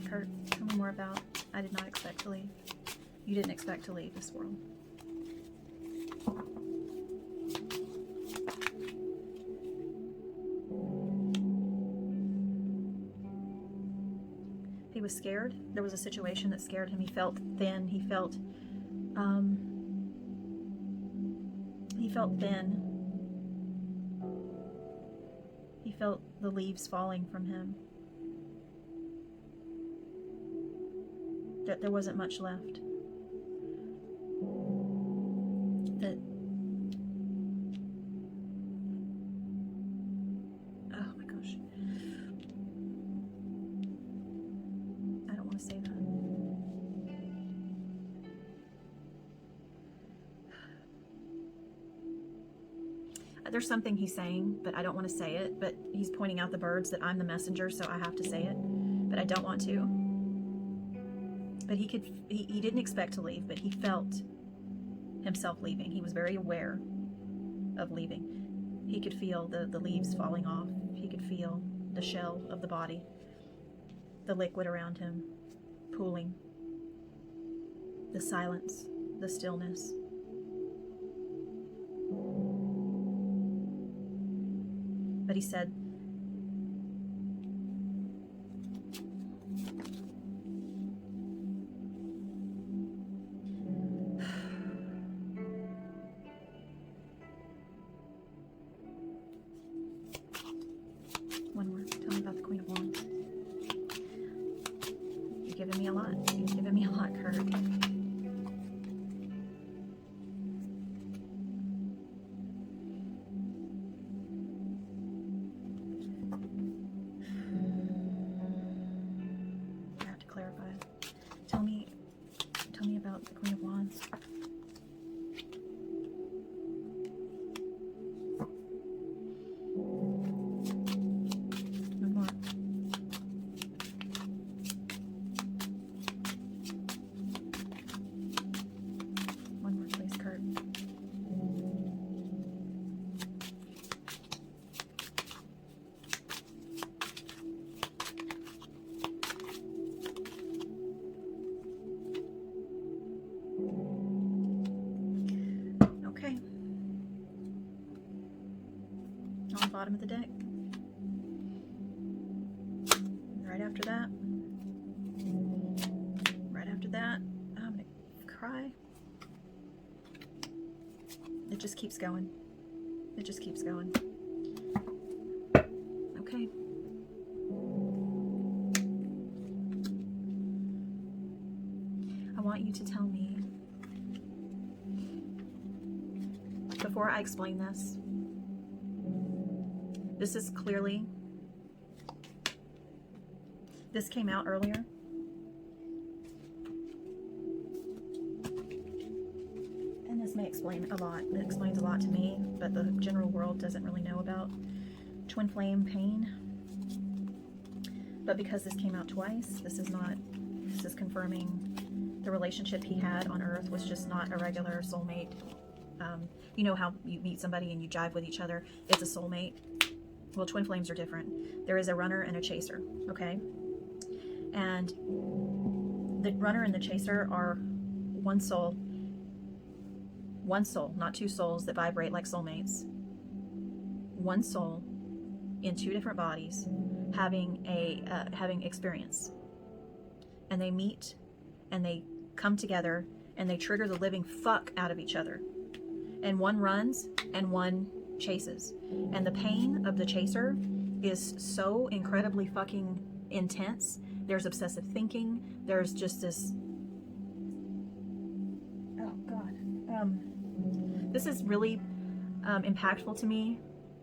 Kurt, tell me more about I did not expect to leave. You didn't expect to leave this world. He was scared. There was a situation that scared him. He felt thin. He felt thin. He felt the leaves falling from him. That there wasn't much left. That oh my gosh. I don't want to say that. There's something he's saying, but I don't want to say it. But he's pointing out the birds that I'm the messenger, so I have to say it. But I don't want to. But he didn't expect to leave, but he felt himself leaving. He was very aware of leaving. He could feel the leaves falling off. He could feel the shell of the body, the liquid around him pooling, the silence, the stillness. But he said, about the Queen of Wands. One more. One more, please, Kurt. Okay. On the bottom of the deck. Right after that. Right after that. I'm gonna cry. It just keeps going. It just keeps going. Okay. I want you to tell me, before I explain this, this is clearly, this came out earlier. And this may explain a lot. It explains a lot to me, but the general world doesn't really know about twin flame pain. But because this came out twice, this is confirming the relationship he had on Earth was just not a regular soulmate. You know how you meet somebody and you jive with each other? It's a soulmate. Well, twin flames are different. There is a runner and a chaser, okay? And the runner and the chaser are one soul, not two souls that vibrate like soulmates. One soul in two different bodies having experience. And they meet and they come together and they trigger the living fuck out of each other. And one runs and one chases. And the pain of the chaser is so incredibly fucking intense. There's obsessive thinking. There's just this, oh God. This is really impactful to me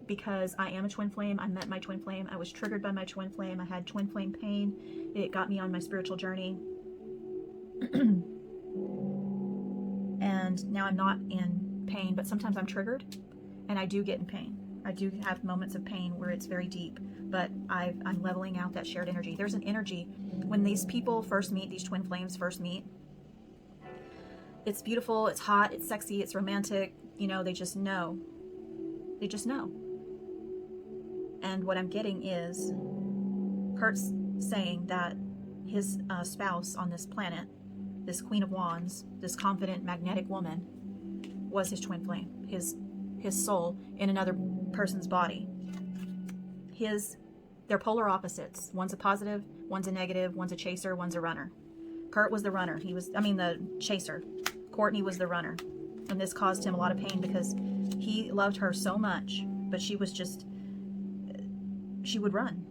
because I am a twin flame. I met my twin flame. I was triggered by my twin flame. I had twin flame pain. It got me on my spiritual journey. And now I'm not in pain, but sometimes I'm triggered and I do get in pain. I do have moments of pain where it's very deep, but I'm leveling out that shared energy. There's an energy when these people first meet, these twin flames first meet. It's beautiful, it's hot, it's sexy, it's romantic. You know, they just know. They just know. And what I'm getting is Kurt's saying that his spouse on this planet, this Queen of Wands, this confident, magnetic woman, was his twin flame, his soul in another person's body. They're polar opposites. One's a positive, one's a negative, one's a chaser, one's a runner. Kurt was the runner. The chaser. Courtney was the runner. And this caused him a lot of pain because he loved her so much, but she would run.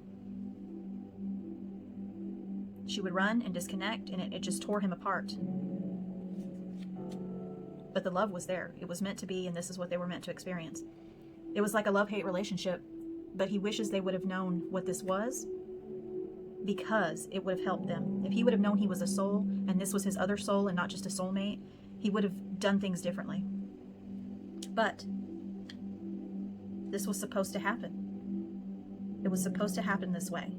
She would run and disconnect, and it just tore him apart. But the love was there. It was meant to be, and this is what they were meant to experience. It was like a love-hate relationship, but he wishes they would have known what this was because it would have helped them. If he would have known he was a soul, and this was his other soul and not just a soulmate, he would have done things differently. But this was supposed to happen. It was supposed to happen this way.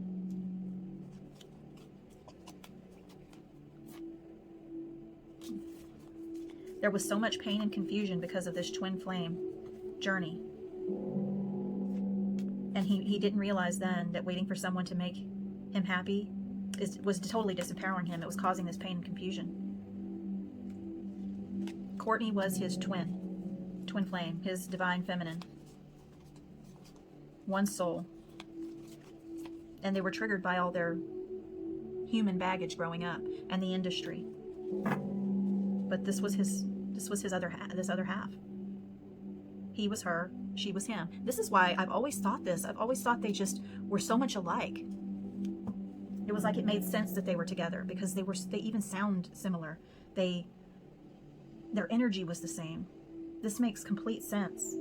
There was so much pain and confusion because of this twin flame journey. And he didn't realize then that waiting for someone to make him happy was totally disempowering him. It was causing this pain and confusion. Courtney was his twin flame, his divine feminine. One soul. And they were triggered by all their human baggage growing up and the industry. But this was his other half. He was her, she was him. This is why I've always thought this. I've always thought they just were so much alike. It was like it made sense that they were together because they even sound similar. Their energy was the same. This makes complete sense.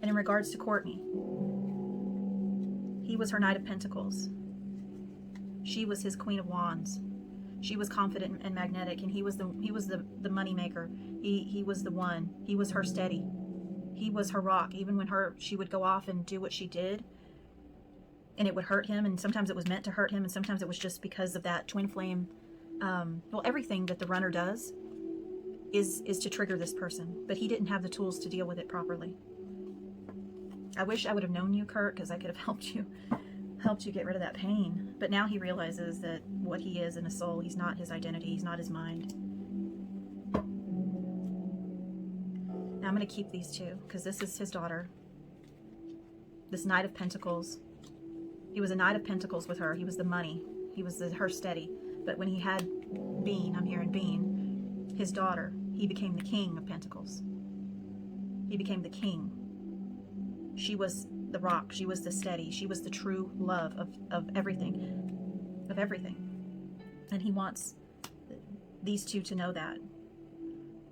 And in regards to Courtney, he was her Knight of Pentacles. She was his Queen of Wands. She was confident and magnetic, and he was the money maker. He was the one. He was her steady. He was her rock. Even when she would go off and do what she did, and it would hurt him, and sometimes it was meant to hurt him, and sometimes it was just because of that twin flame. Well, everything that the runner does is to trigger this person, but he didn't have the tools to deal with it properly. I wish I would have known you, Kurt, because I could have helped you get rid of that pain. But now he realizes that what he is in a soul, he's not his identity, he's not his mind. Now I'm going to keep these two, because this is his daughter. This Knight of Pentacles. He was a Knight of Pentacles with her. He was the money. He was her steady. But when he had Bean, I'm hearing Bean, his daughter, he became the King of Pentacles. He became the king. She was the rock. She was the steady. She was the true love of everything. Of everything. And he wants these two to know that.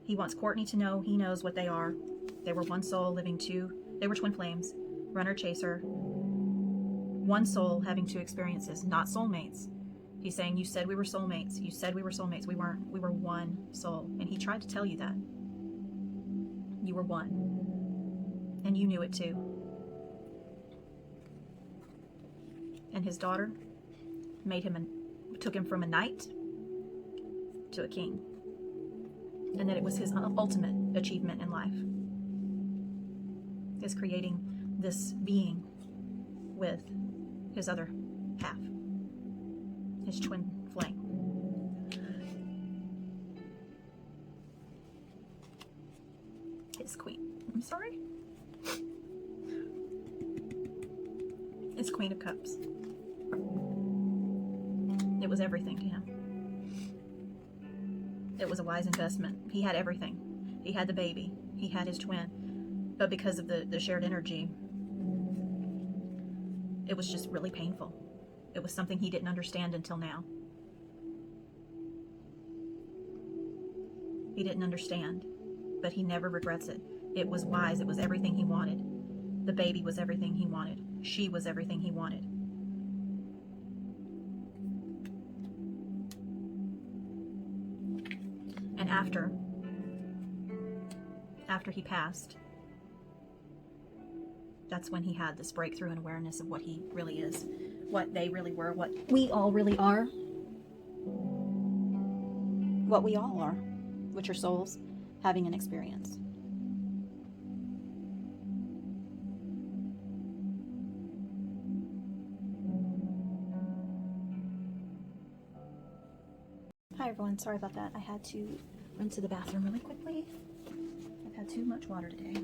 He wants Courtney to know he knows what they are. They were one soul living two. They were twin flames. Runner, chaser. One soul having two experiences, not soulmates. He's saying, you said we were soulmates. You said we were soulmates. We weren't. We were one soul. And he tried to tell you that. You were one. And you knew it too. And his daughter took him from a knight to a king. And that it was his ultimate achievement in life. Is creating this being with his other half. His twin flame. His queen. I'm sorry. His Queen of Cups. It was everything to him. It was a wise investment. He had everything. He had the baby. He had his twin. But because of the shared energy, it was just really painful. It was something he didn't understand until now. He didn't understand, but he never regrets it. It was wise. It was everything he wanted. The baby was everything he wanted. She was everything he wanted. And after he passed, that's when he had this breakthrough and awareness of what he really is, what they really were, what we all really are, what we all are, which are souls having an experience. Hi everyone, sorry about that. I had to run to the bathroom really quickly. I've had too much water today.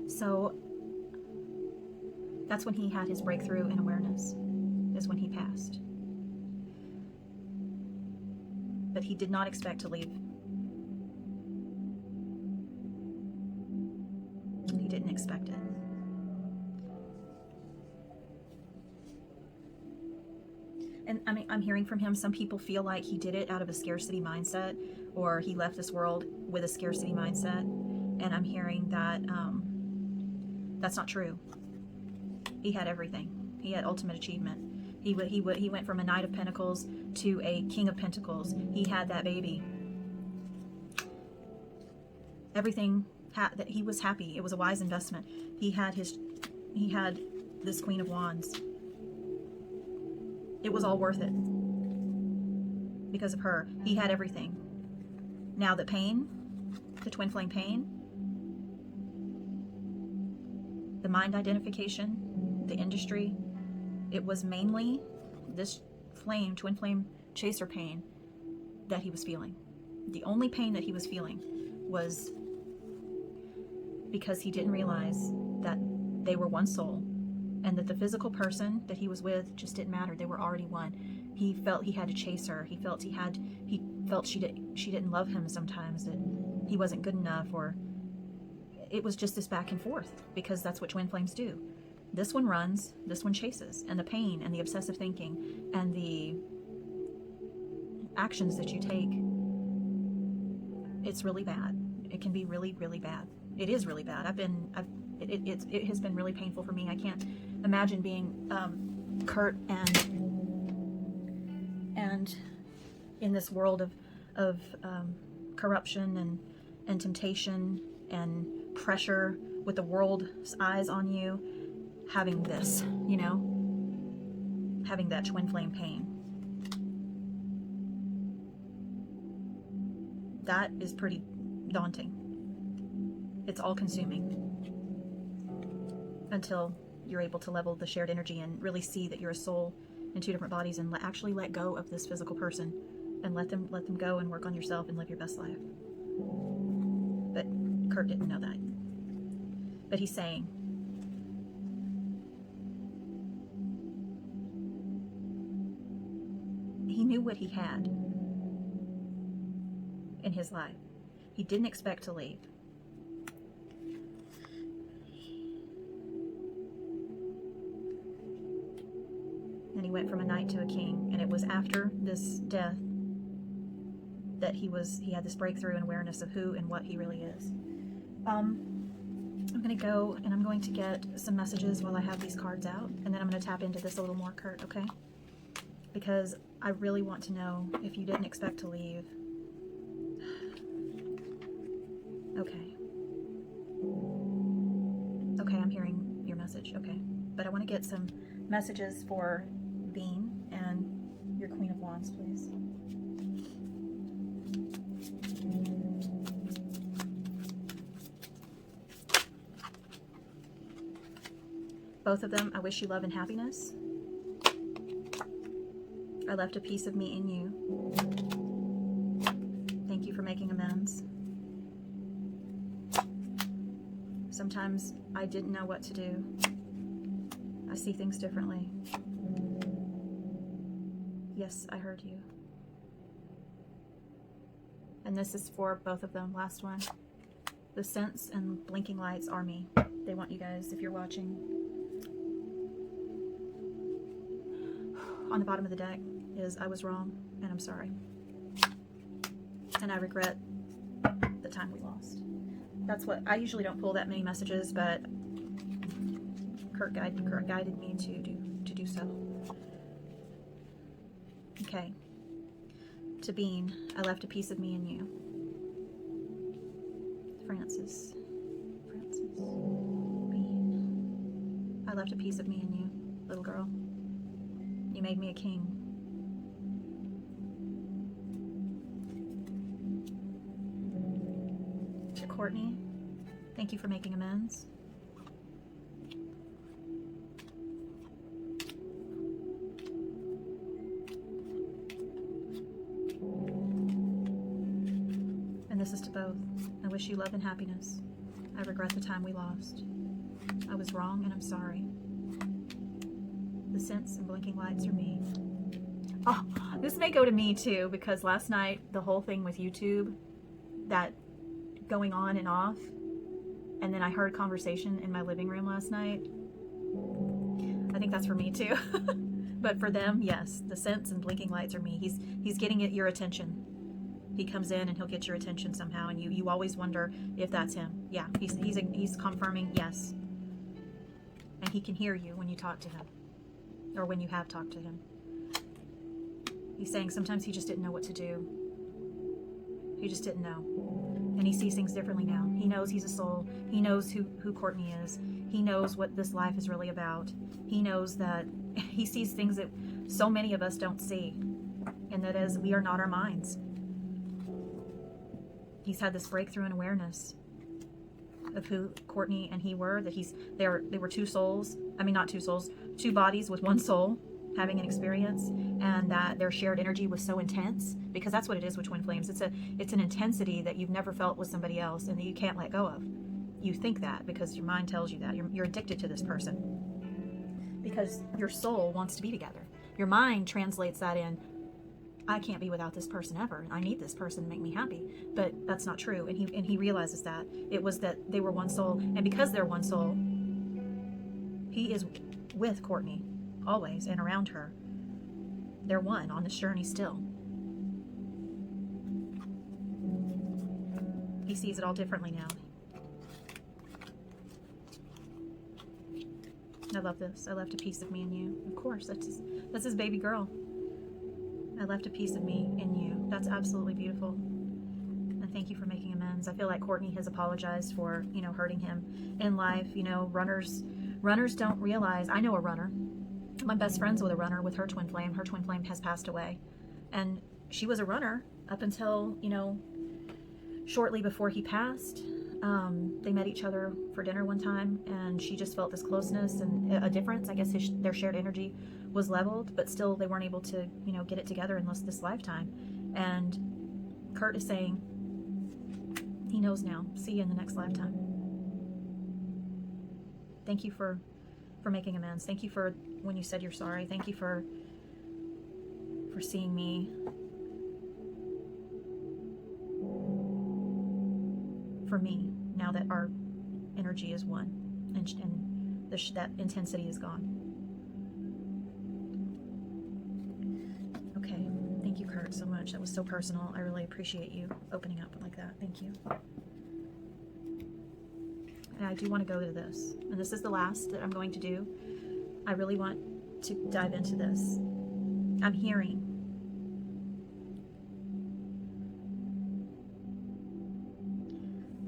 So that's when he had his breakthrough in awareness, is when he passed. But he did not expect to leave. He didn't expect it. And I mean, I'm hearing from him, some people feel like he did it out of a scarcity mindset, or he left this world with a scarcity mindset. And I'm hearing that that's not true. He had everything. He had ultimate achievement. He went from a Knight of Pentacles to a King of Pentacles. He had that baby. Everything that he was happy. It was a wise investment. He had this Queen of Wands. It was all worth it because of her. He had everything. Now the pain, the twin flame pain, the mind identification, the industry, it was mainly this twin flame chaser pain that he was feeling. The only pain that he was feeling was because he didn't realize that they were one soul, and that the physical person that he was with just didn't matter. They were already one. He felt he had to chase her. He felt she didn't love him sometimes, that he wasn't good enough, or it was just this back and forth, because that's what twin flames do. This one runs, this one chases, and the pain and the obsessive thinking and the actions that you take, it's really bad. It can be really, really bad. It is really bad. It has been really painful for me. I can't imagine being Kurt and in this world of corruption and temptation and pressure, with the world's eyes on you, having this, you know, having that twin flame pain. That is pretty daunting. It's all consuming until you're able to level the shared energy and really see that you're a soul in two different bodies, and actually let go of this physical person and let them go and work on yourself and live your best life. But Kurt didn't know that. But he's saying, he knew what he had in his life. He didn't expect to leave. And he went from a knight to a king, and it was after this death that he had this breakthrough and awareness of who and what he really is. I'm going to go and I'm going to get some messages while I have these cards out, and then I'm going to tap into this a little more, Kurt, okay? Because I really want to know if you didn't expect to leave. Okay. Okay, I'm hearing your message, okay. But I want to get some messages for Bean and your Queen of Wands, please. Both of them, I wish you love and happiness. I left a piece of me in you. Thank you for making amends. Sometimes I didn't know what to do. I see things differently. Yes, I heard you. And this is for both of them. Last one. The scents and blinking lights are me. They want you guys, if you're watching. On the bottom of the deck is I was wrong and I'm sorry. And I regret the time we lost. That's what, I usually don't pull that many messages, but Kurt guided me to do so. Okay. To Bean, I left a piece of me in you. Francis, Bean, I left a piece of me in you, little girl. You made me a king. To Courtney, thank you for making amends. And this is to both. I wish you love and happiness. I regret the time we lost. I was wrong and I'm sorry. The scents and blinking lights are me. Oh, this may go to me too, because last night, the whole thing with YouTube, that going on and off, and then I heard conversation in my living room last night. I think that's for me too. But for them, yes, the scents and blinking lights are me. He's getting your attention. He comes in and he'll get your attention somehow, and you always wonder if that's him. Yeah, he's confirming yes. And he can hear you when you talk to him, or when you have talked to him. He's saying sometimes he just didn't know what to do. He just didn't know. And he sees things differently now. He knows he's a soul. He knows who Courtney is. He knows what this life is really about. He knows that he sees things that so many of us don't see. And that is, we are not our minds. He's had this breakthrough in awareness of who Courtney and he were, that they were two souls. I mean, not two souls, two bodies with one soul having an experience, and that their shared energy was so intense, because that's what it is with twin flames. It's an intensity that you've never felt with somebody else and that you can't let go of. You think that because your mind tells you that. You're addicted to this person because your soul wants to be together. Your mind translates that in, I can't be without this person ever. I need this person to make me happy. But that's not true. And he realizes that. It was that they were one soul. And because they're one soul, he is with Courtney always and around her. They're one on this journey still. He sees it all differently now. I love this. I left a piece of me in you. Of course, that's his baby girl. I left a piece of me in you. That's absolutely beautiful. And thank you for making amends. I feel like Courtney has apologized for, you know, hurting him in life. You know, runners don't realize. I know a runner. My best friend's with a runner with her twin flame. Her twin flame has passed away. And she was a runner up until, you know, shortly before he passed. They met each other for dinner one time, and she just felt this closeness and a difference. I guess their shared energy was leveled, but still they weren't able to, you know, get it together in this lifetime. And Kurt is saying he knows now. See you in the next lifetime. Thank you for making amends. Thank you for when you said you're sorry. Thank you for seeing me. For me, now that our energy is one and that intensity is gone. Okay, thank you, Kurt, so much. That was so personal. I really appreciate you opening up like that. Thank you. And I do want to go to this, and this is the last that I'm going to do. I really want to dive into this. I'm hearing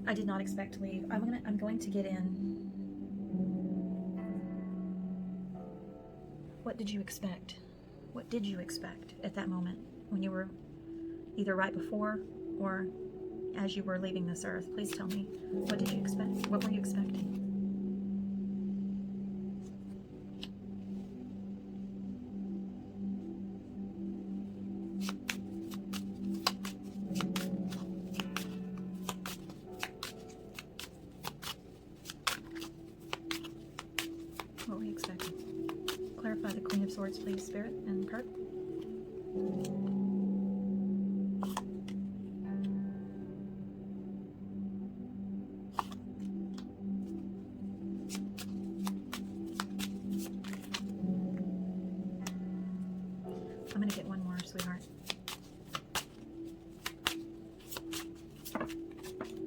I did not expect to leave. I'm going to get in. What did you expect? What did you expect at that moment when you were either right before or as you were leaving this earth? Please tell me. What did you expect? What were you expecting? What were you expecting? Clarify the Queen of Swords, please, Spirit and Kurt. I'm going to get one more, sweetheart.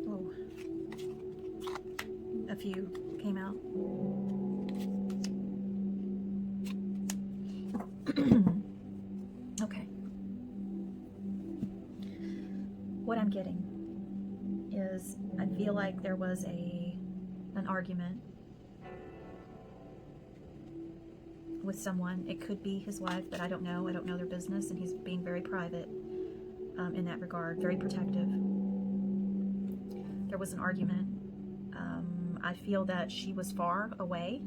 Oh. A few came out. Okay. What I'm getting is I feel like there was an argument with someone. It could be his wife, but I don't know. I don't know their business, and he's being very private in that regard, very protective. There was an argument. I feel that she was far away,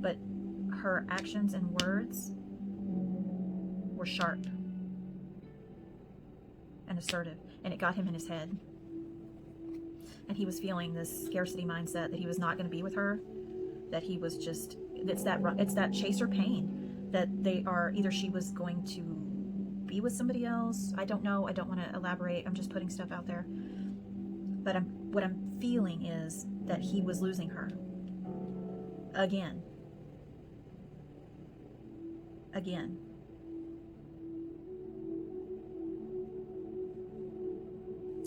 but her actions and words were sharp and assertive, and it got him in his head. And he was feeling this scarcity mindset that he was not going to be with her, that he was just, it's that chaser pain that they are, either she was going to be with somebody else. I don't know. I don't want to elaborate. I'm just putting stuff out there. But what I'm feeling is that he was losing her again. Again.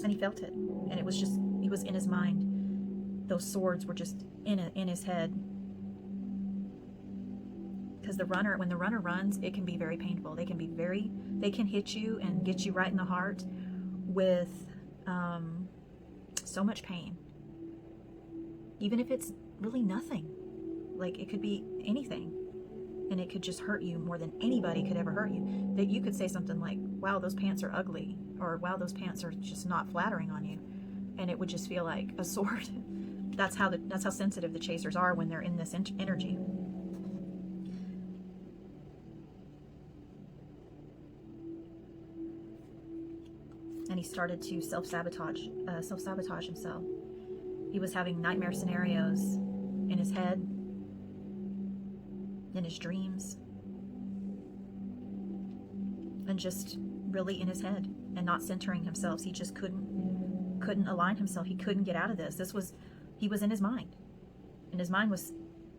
And he felt it. And it was just, it was in his mind. Those swords were just in his head. Because when the runner runs, it can be very painful. They can hit you and get you right in the heart with so much pain. Even if it's really nothing. Like, it could be anything. And it could just hurt you more than anybody could ever hurt you. That you could say something like, wow, those pants are ugly. Or, wow, those pants are just not flattering on you. And it would just feel like a sword. That's how sensitive the chasers are when they're in this energy. And he started to self-sabotage himself. He was having nightmare scenarios in his head, in his dreams, and just really in his head, and not centering himself. He just couldn't align himself. He couldn't get out of this. He was in his mind, and his mind was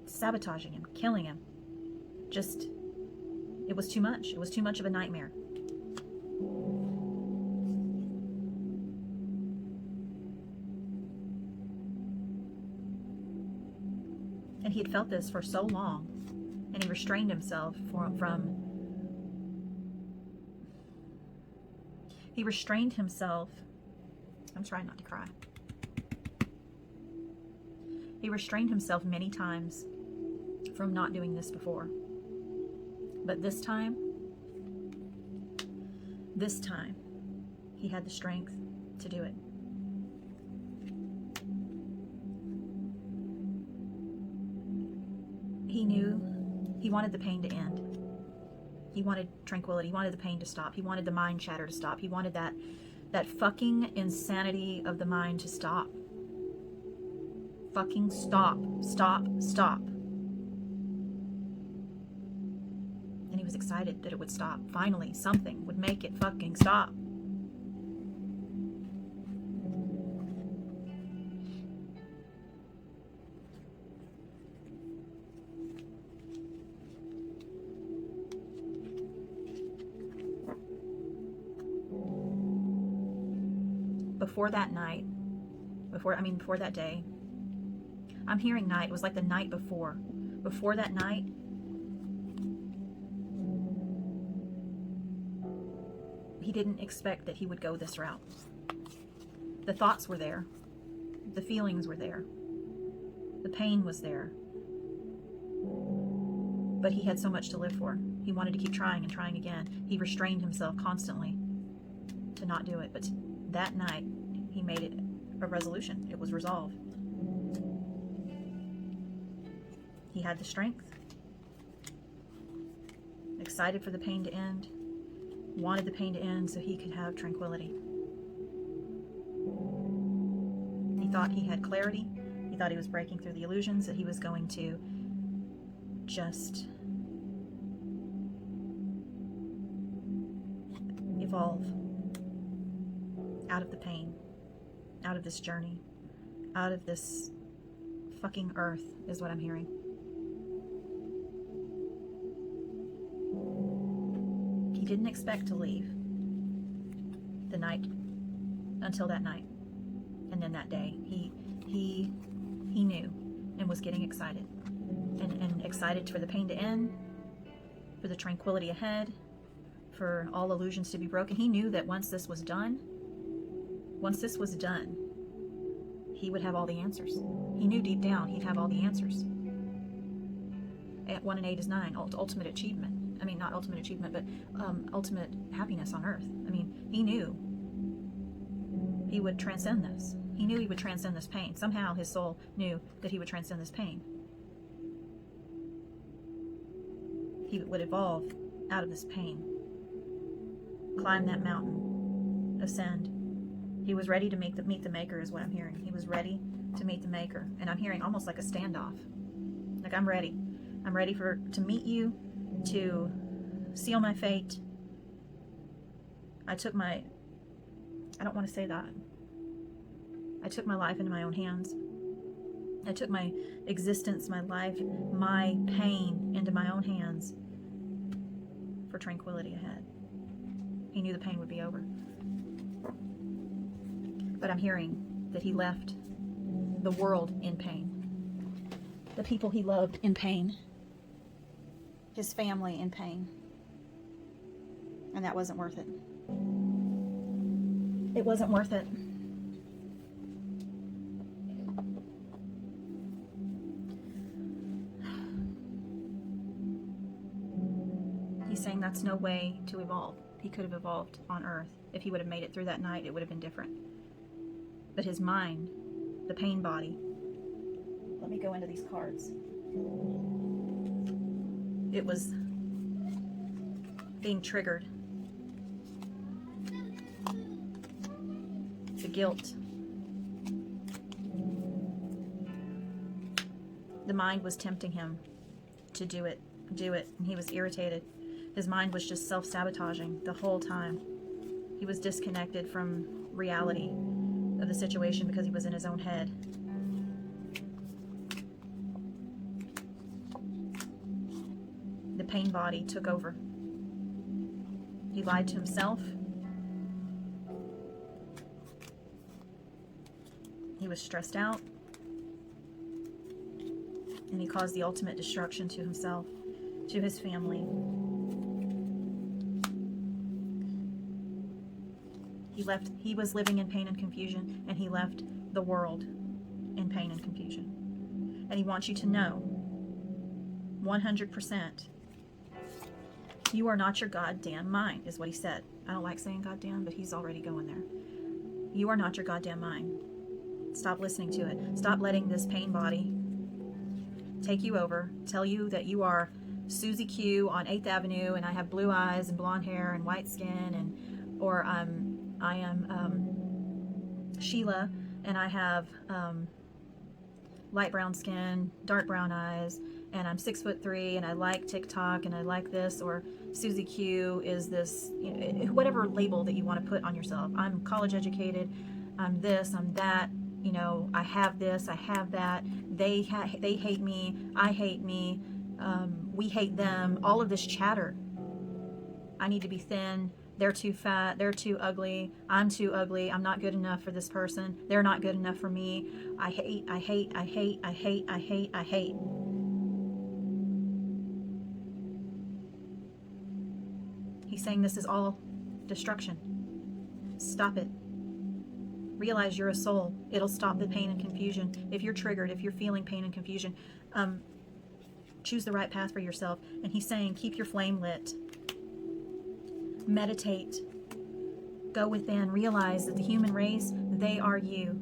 sabotaging him, killing him. It was too much. It was too much of a nightmare. And he had felt this for so long, and he restrained himself from He restrained himself. I'm trying not to cry. He restrained himself many times from not doing this before. But this time, he had the strength to do it. He knew he wanted the pain to end. He wanted tranquility. He wanted the pain to stop. He wanted the mind chatter to stop. He wanted that fucking insanity of the mind to stop. Fucking stop. Stop. Stop. And he was excited that it would stop. Finally, something would make it fucking stop. Before that night, before that day, I'm hearing night. It was like the night before. Before that night, he didn't expect that he would go this route. The thoughts were there. The feelings were there. The pain was there. But he had so much to live for. He wanted to keep trying and trying again. He restrained himself constantly to not do it. But that night, he made it a resolution. It was resolved. He had the strength, excited for the pain to end, wanted the pain to end so he could have tranquility. He thought he had clarity. He thought he was breaking through the illusions, that he was going to just evolve out of the pain, out of this journey, out of this fucking earth, is what I'm hearing. He didn't expect to leave the night until that night. And then that day, he knew and was getting excited. And excited for the pain to end, for the tranquility ahead, for all illusions to be broken. He knew that once this was done, he would have all the answers. He knew deep down he'd have all the answers. 1 and 8 is 9, ultimate achievement. I mean, not ultimate achievement, but ultimate happiness on earth. I mean, he knew he would transcend this. He knew he would transcend this pain. Somehow his soul knew that he would transcend this pain. He would evolve out of this pain. Climb that mountain. Ascend. He was ready to meet the Maker, is what I'm hearing. He was ready to meet the Maker. And I'm hearing almost like a standoff. Like, I'm ready. I'm ready to meet you, to seal my fate. I don't want to say that. I took my life into my own hands. I took my existence, my life, my pain into my own hands for tranquility ahead. He knew the pain would be over. But I'm hearing that he left the world in pain. The people he loved in pain. His family in pain. And that wasn't worth it. It wasn't worth it. He's saying that's no way to evolve. He could have evolved on Earth. If he would have made it through that night, it would have been different. But his mind, the pain body, let me go into these cards. It was being triggered. The guilt. The mind was tempting him to do it, and he was irritated. His mind was just self-sabotaging the whole time. He was disconnected from reality of the situation because he was in his own head. The pain body took over. He lied to himself. He was stressed out. And he caused the ultimate destruction to himself, to his family. He was living in pain and confusion, and he left the world in pain and confusion. And he wants you to know 100%, you are not your goddamn mind, is what he said. I don't like saying goddamn, but he's already going there. You are not your goddamn mind. Stop listening to it. Stop letting this pain body take you over, tell you that you are Susie Q on 8th Avenue and I have blue eyes and blonde hair and white skin, or I am Sheila and I have light brown skin, dark brown eyes, and I'm 6'3" and I like TikTok and I like this, or Susie Q is this, whatever label that you want to put on yourself. I'm college educated, I'm this, I'm that, I have this, I have that, they hate me, I hate me, we hate them, all of this chatter. I need to be thin, they're too fat, they're too ugly, I'm too ugly, I'm not good enough for this person, they're not good enough for me, I hate, I hate, I hate, I hate, I hate, I hate. He's saying this is all destruction. Stop it. Realize you're a soul. It'll stop the pain and confusion. If you're triggered, if you're feeling pain and confusion, choose the right path for yourself. And he's saying, keep your flame lit. Meditate. Go within. Realize that the human race, they are you.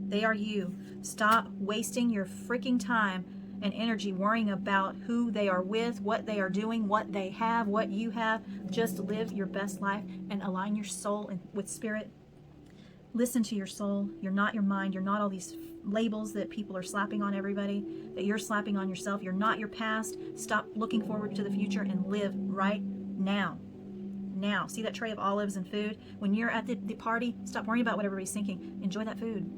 They are you. Stop wasting your freaking time and energy worrying about who they are with, what they are doing, what they have, what you have. Just live your best life and align your soul with spirit. Listen to your soul. You're not your mind. You're not all these labels that people are slapping on everybody, that you're slapping on yourself. You're not your past. Stop looking forward to the future and live right now. Now. See that tray of olives and food? When you're at the party, stop worrying about what everybody's thinking. Enjoy that food.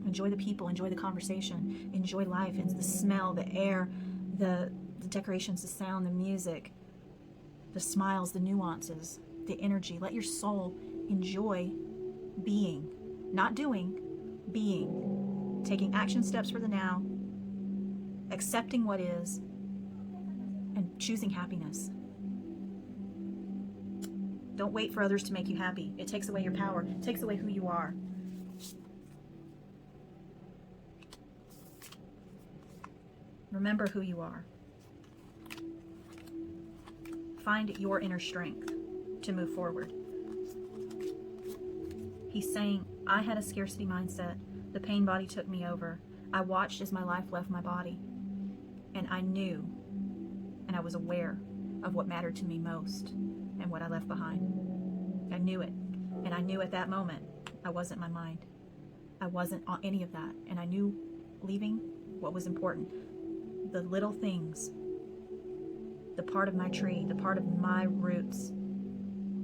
Enjoy the people. Enjoy the conversation. Enjoy life. It's the smell, the air, the decorations, the sound, the music, the smiles, the nuances, the energy. Let your soul enjoy being. Not doing, being. Taking action steps for the now, accepting what is, and choosing happiness. Don't wait for others to make you happy. It takes away your power. It takes away who you are. Remember who you are. Find your inner strength to move forward. He's saying, I had a scarcity mindset. The pain body took me over. I watched as my life left my body. And I knew, and I was aware of what mattered to me most and what I left behind. I knew it. And I knew at that moment, I wasn't my mind. I wasn't any of that. And I knew leaving what was important. The little things, the part of my tree, the part of my roots,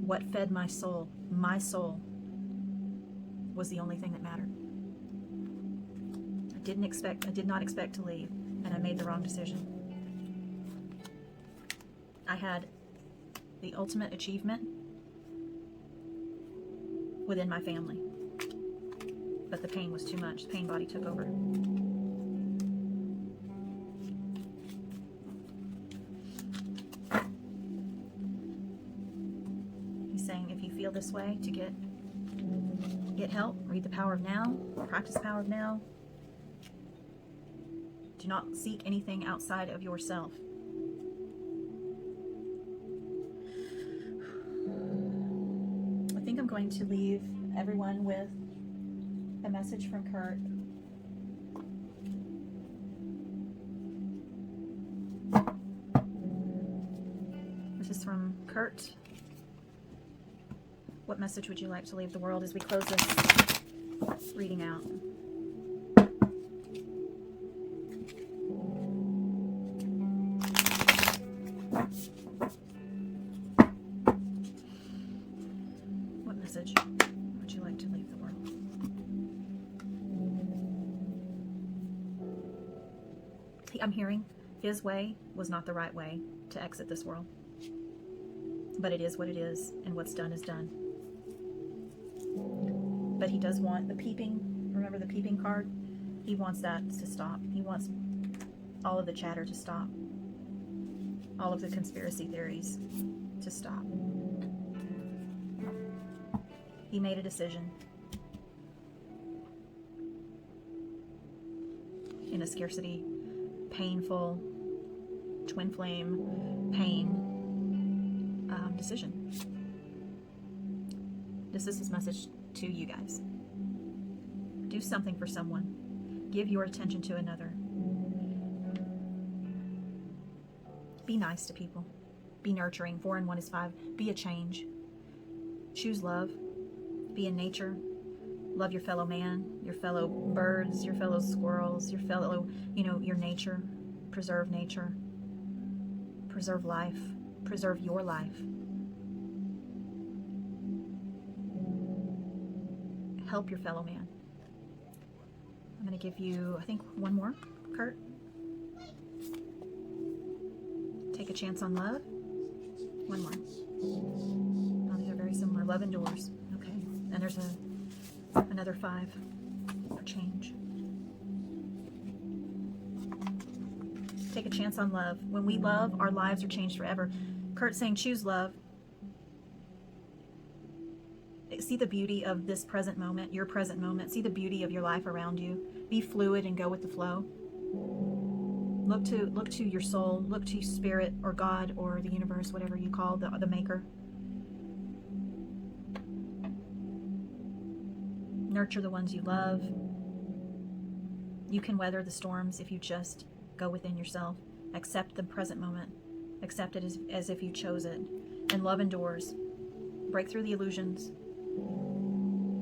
what fed my soul was the only thing that mattered. I did not expect to leave, and I made the wrong decision. I had the ultimate achievement within my family, but the pain was too much. The pain body took over. He's saying, if you feel this way, to get help, read The Power of Now, practice The Power of Now. Do not seek anything outside of yourself. I think I'm going to leave everyone with a message from Kurt. This is from Kurt. What message would you like to leave the world as we close this reading out? What message would you like to leave the world? I'm hearing his way was not the right way to exit this world. But it is what it is, and what's done is done. But he does want the peeping, remember the peeping card? He wants that to stop. He wants all of the chatter to stop. All of the conspiracy theories to stop. He made a decision in a scarcity, painful, twin flame, pain decision. This is his message to you guys. Do something for someone. Give your attention to another. Be nice to people. Be nurturing. 4 and 1 is 5. Be a change. Choose love. Be in nature. Love your fellow man, your fellow birds, your fellow squirrels, your fellow, your nature. Preserve nature. Preserve life. Preserve your life. Help your fellow man. I'm going to give you, I think, one more, Kurt. Take a chance on love. One more. Oh, these are very similar. Love endures. Okay. And there's another 5 for change. Take a chance on love. When we love, our lives are changed forever. Kurt's saying choose love. See the beauty of this present moment, your present moment. See the beauty of your life around you. Be fluid and go with the flow. Look to your soul. Look to spirit or God or the universe, whatever you call the maker. Nurture the ones you love. You can weather the storms if you just go within yourself. Accept the present moment. Accept it as if you chose it. And love endures. Break through the illusions.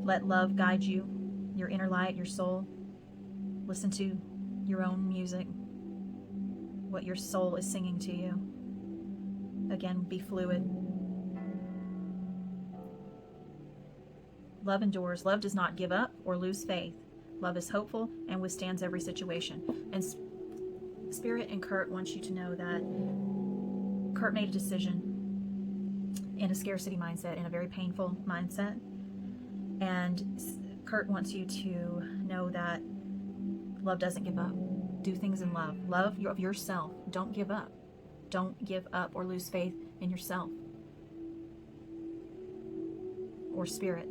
Let love guide you, your inner light, your soul. Listen to your own music, what your soul is singing to you. Again, be fluid. Love endures. Love does not give up or lose faith. Love is hopeful and withstands every situation. And Spirit and Kurt wants you to know that Kurt made a decision in a scarcity mindset, in a very painful mindset. And Kurt wants you to know that love doesn't give up. Do things in love. Love of yourself. Don't give up. Don't give up or lose faith in yourself or spirit.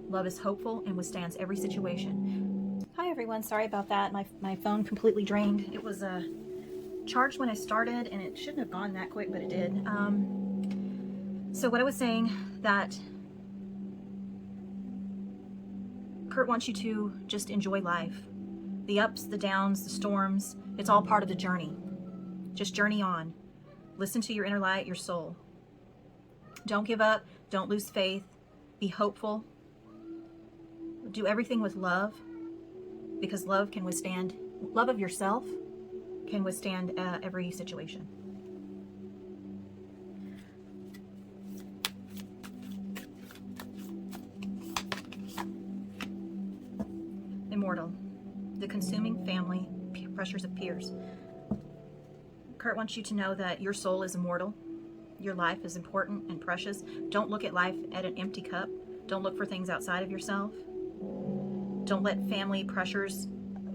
Love is hopeful and withstands every situation. Hi everyone, sorry about that. My phone completely drained. It was charged when I started and it shouldn't have gone that quick, but it did. So what I was saying, that Kurt wants you to just enjoy life. The ups, the downs, the storms, it's all part of the journey. Just journey on. Listen to your inner light, your soul. Don't give up. Don't lose faith. Be hopeful. Do everything with love, because love can withstand, love of yourself can withstand every situation. Immortal. The consuming family pressures of peers. Kurt wants you to know that your soul is immortal. Your life is important and precious. Don't look at life at an empty cup. Don't look for things outside of yourself. Don't let family pressures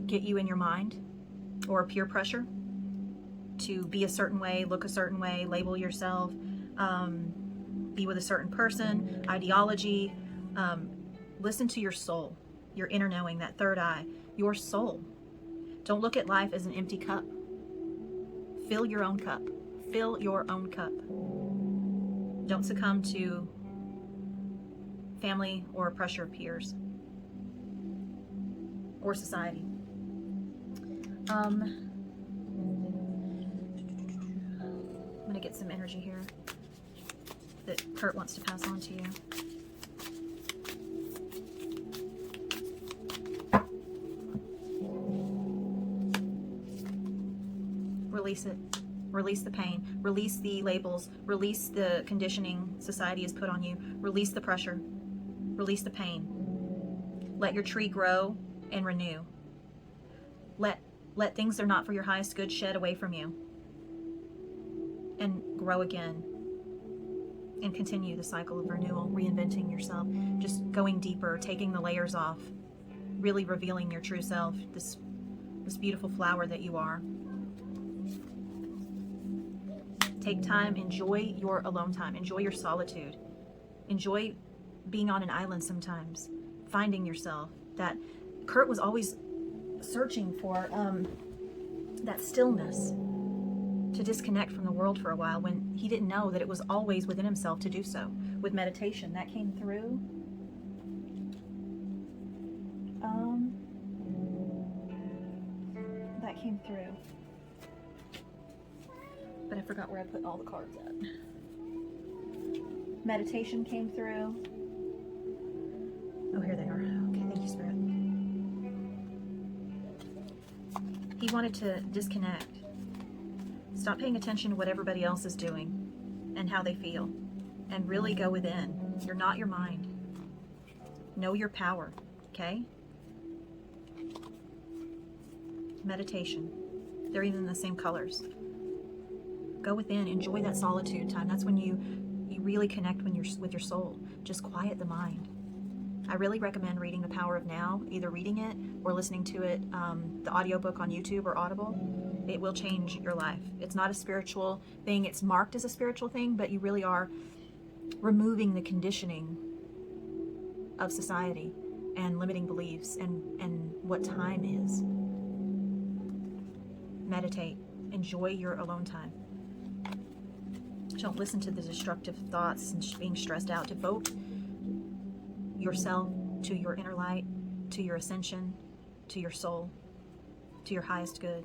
get you in your mind, or peer pressure to be a certain way, look a certain way, label yourself, be with a certain person, ideology. Listen to your soul, your inner knowing, that third eye, your soul. Don't look at life as an empty cup. Fill your own cup. Fill your own cup. Don't succumb to family or pressure of peers or society. I'm going to get some energy here that Kurt wants to pass on to you. Release it. Release the pain. Release the labels. Release the conditioning society has put on you. Release the pressure. Release the pain. Let your tree grow and renew. Let things that are not for your highest good shed away from you and grow again, and continue the cycle of renewal, reinventing yourself, just going deeper, taking the layers off, really revealing your true self, this beautiful flower that you are. Take time, enjoy your alone time, enjoy your solitude, enjoy being on an island sometimes, finding yourself. That Kurt was always searching for that stillness, to disconnect from the world for a while, when he didn't know that it was always within himself to do so. With meditation, that came through. That came through. But I forgot where I put all the cards at. Meditation came through. Oh, here they are. Okay, thank you, Spirit. He wanted to disconnect. Stop paying attention to what everybody else is doing and how they feel, and really go within. You're not your mind. Know your power, okay? Meditation. They're even in the same colors. Go within. Enjoy that solitude time. That's when you really connect with your soul. Just quiet the mind. I really recommend reading The Power of Now, either reading it or listening to it, the audiobook on YouTube or Audible. It will change your life. It's not a spiritual thing. It's marked as a spiritual thing, but you really are removing the conditioning of society and limiting beliefs and what time is. Meditate. Enjoy your alone time. Don't listen to the destructive thoughts and being stressed out. Devote yourself to your inner light, to your ascension, to your soul, to your highest good.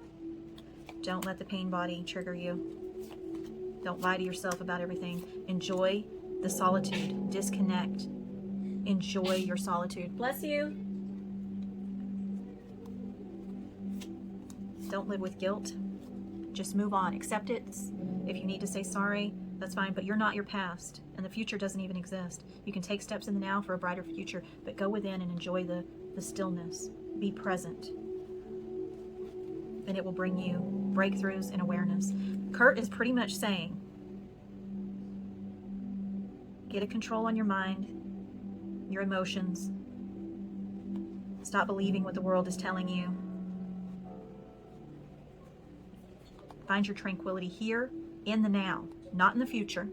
Don't let the pain body trigger you. Don't lie to yourself about everything. Enjoy the solitude. Disconnect. Enjoy your solitude. Bless you. Don't live with guilt. Just move on. Accept it. If you need to say sorry, that's fine, but you're not your past, and the future doesn't even exist. You can take steps in the now for a brighter future, but go within and enjoy the stillness. Be present, and it will bring you breakthroughs and awareness. Kurt is pretty much saying, get a control on your mind, your emotions. Stop believing what the world is telling you. Find your tranquility here in the now, not in the future,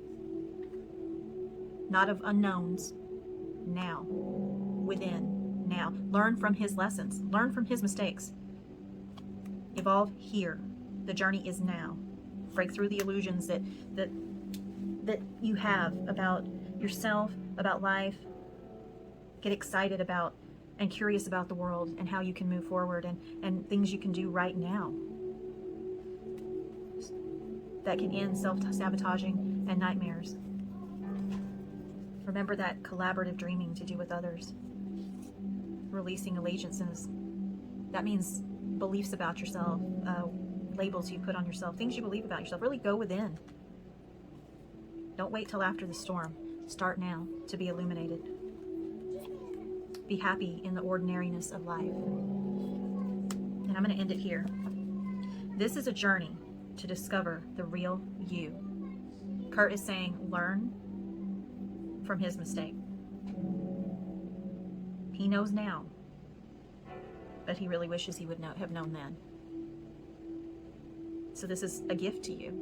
not of unknowns. Now, within, now. Learn from his lessons, learn from his mistakes. Evolve here. The journey is now. Break through the illusions that you have about yourself, about life. Get excited about and curious about the world and how you can move forward and things you can do right now that can end self-sabotaging and nightmares. Remember that collaborative dreaming to do with others. Releasing allegiances. That means beliefs about yourself, labels you put on yourself, things you believe about yourself. Really go within. Don't wait till after the storm. Start now to be illuminated. Be happy in the ordinariness of life. And I'm going to end it here. This is a journey to discover the real you. Kurt is saying, learn from his mistake. He knows now, but he really wishes he would have known then. So this is a gift to you,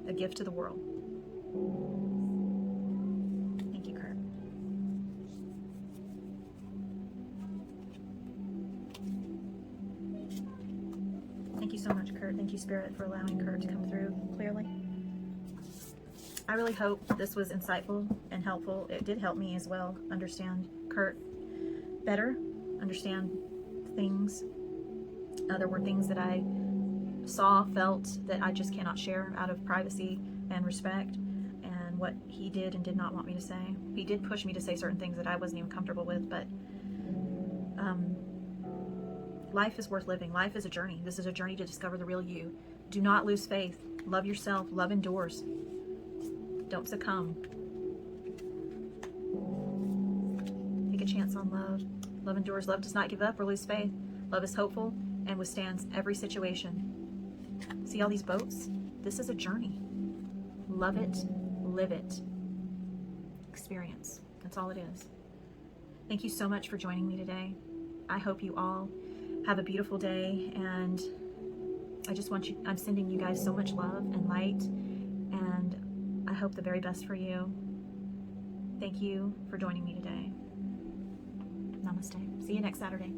a gift to the world. Thank you, Kurt. Thank you so much, Kurt. Thank you, Spirit, for allowing Kurt to come through clearly. I really hope this was insightful and helpful. It did help me as well understand Kurt better, understand things. There were things that I saw, felt that I just cannot share out of privacy and respect, and what he did and did not want me to say. He did push me to say certain things that I wasn't even comfortable with, but life is worth living. Life is a journey. This is a journey to discover the real you. Do not lose faith. Love yourself. Love endures. Don't succumb. Take a chance on love. Love endures. Love does not give up or lose faith. Love is hopeful and withstands every situation. See all these boats? This is a journey. Love it. Live it. Experience. That's all it is. Thank you so much for joining me today. I hope you all have a beautiful day, and I'm sending you guys so much love and light, and I hope the very best for you. Thank you for joining me today. Namaste. See you next Saturday.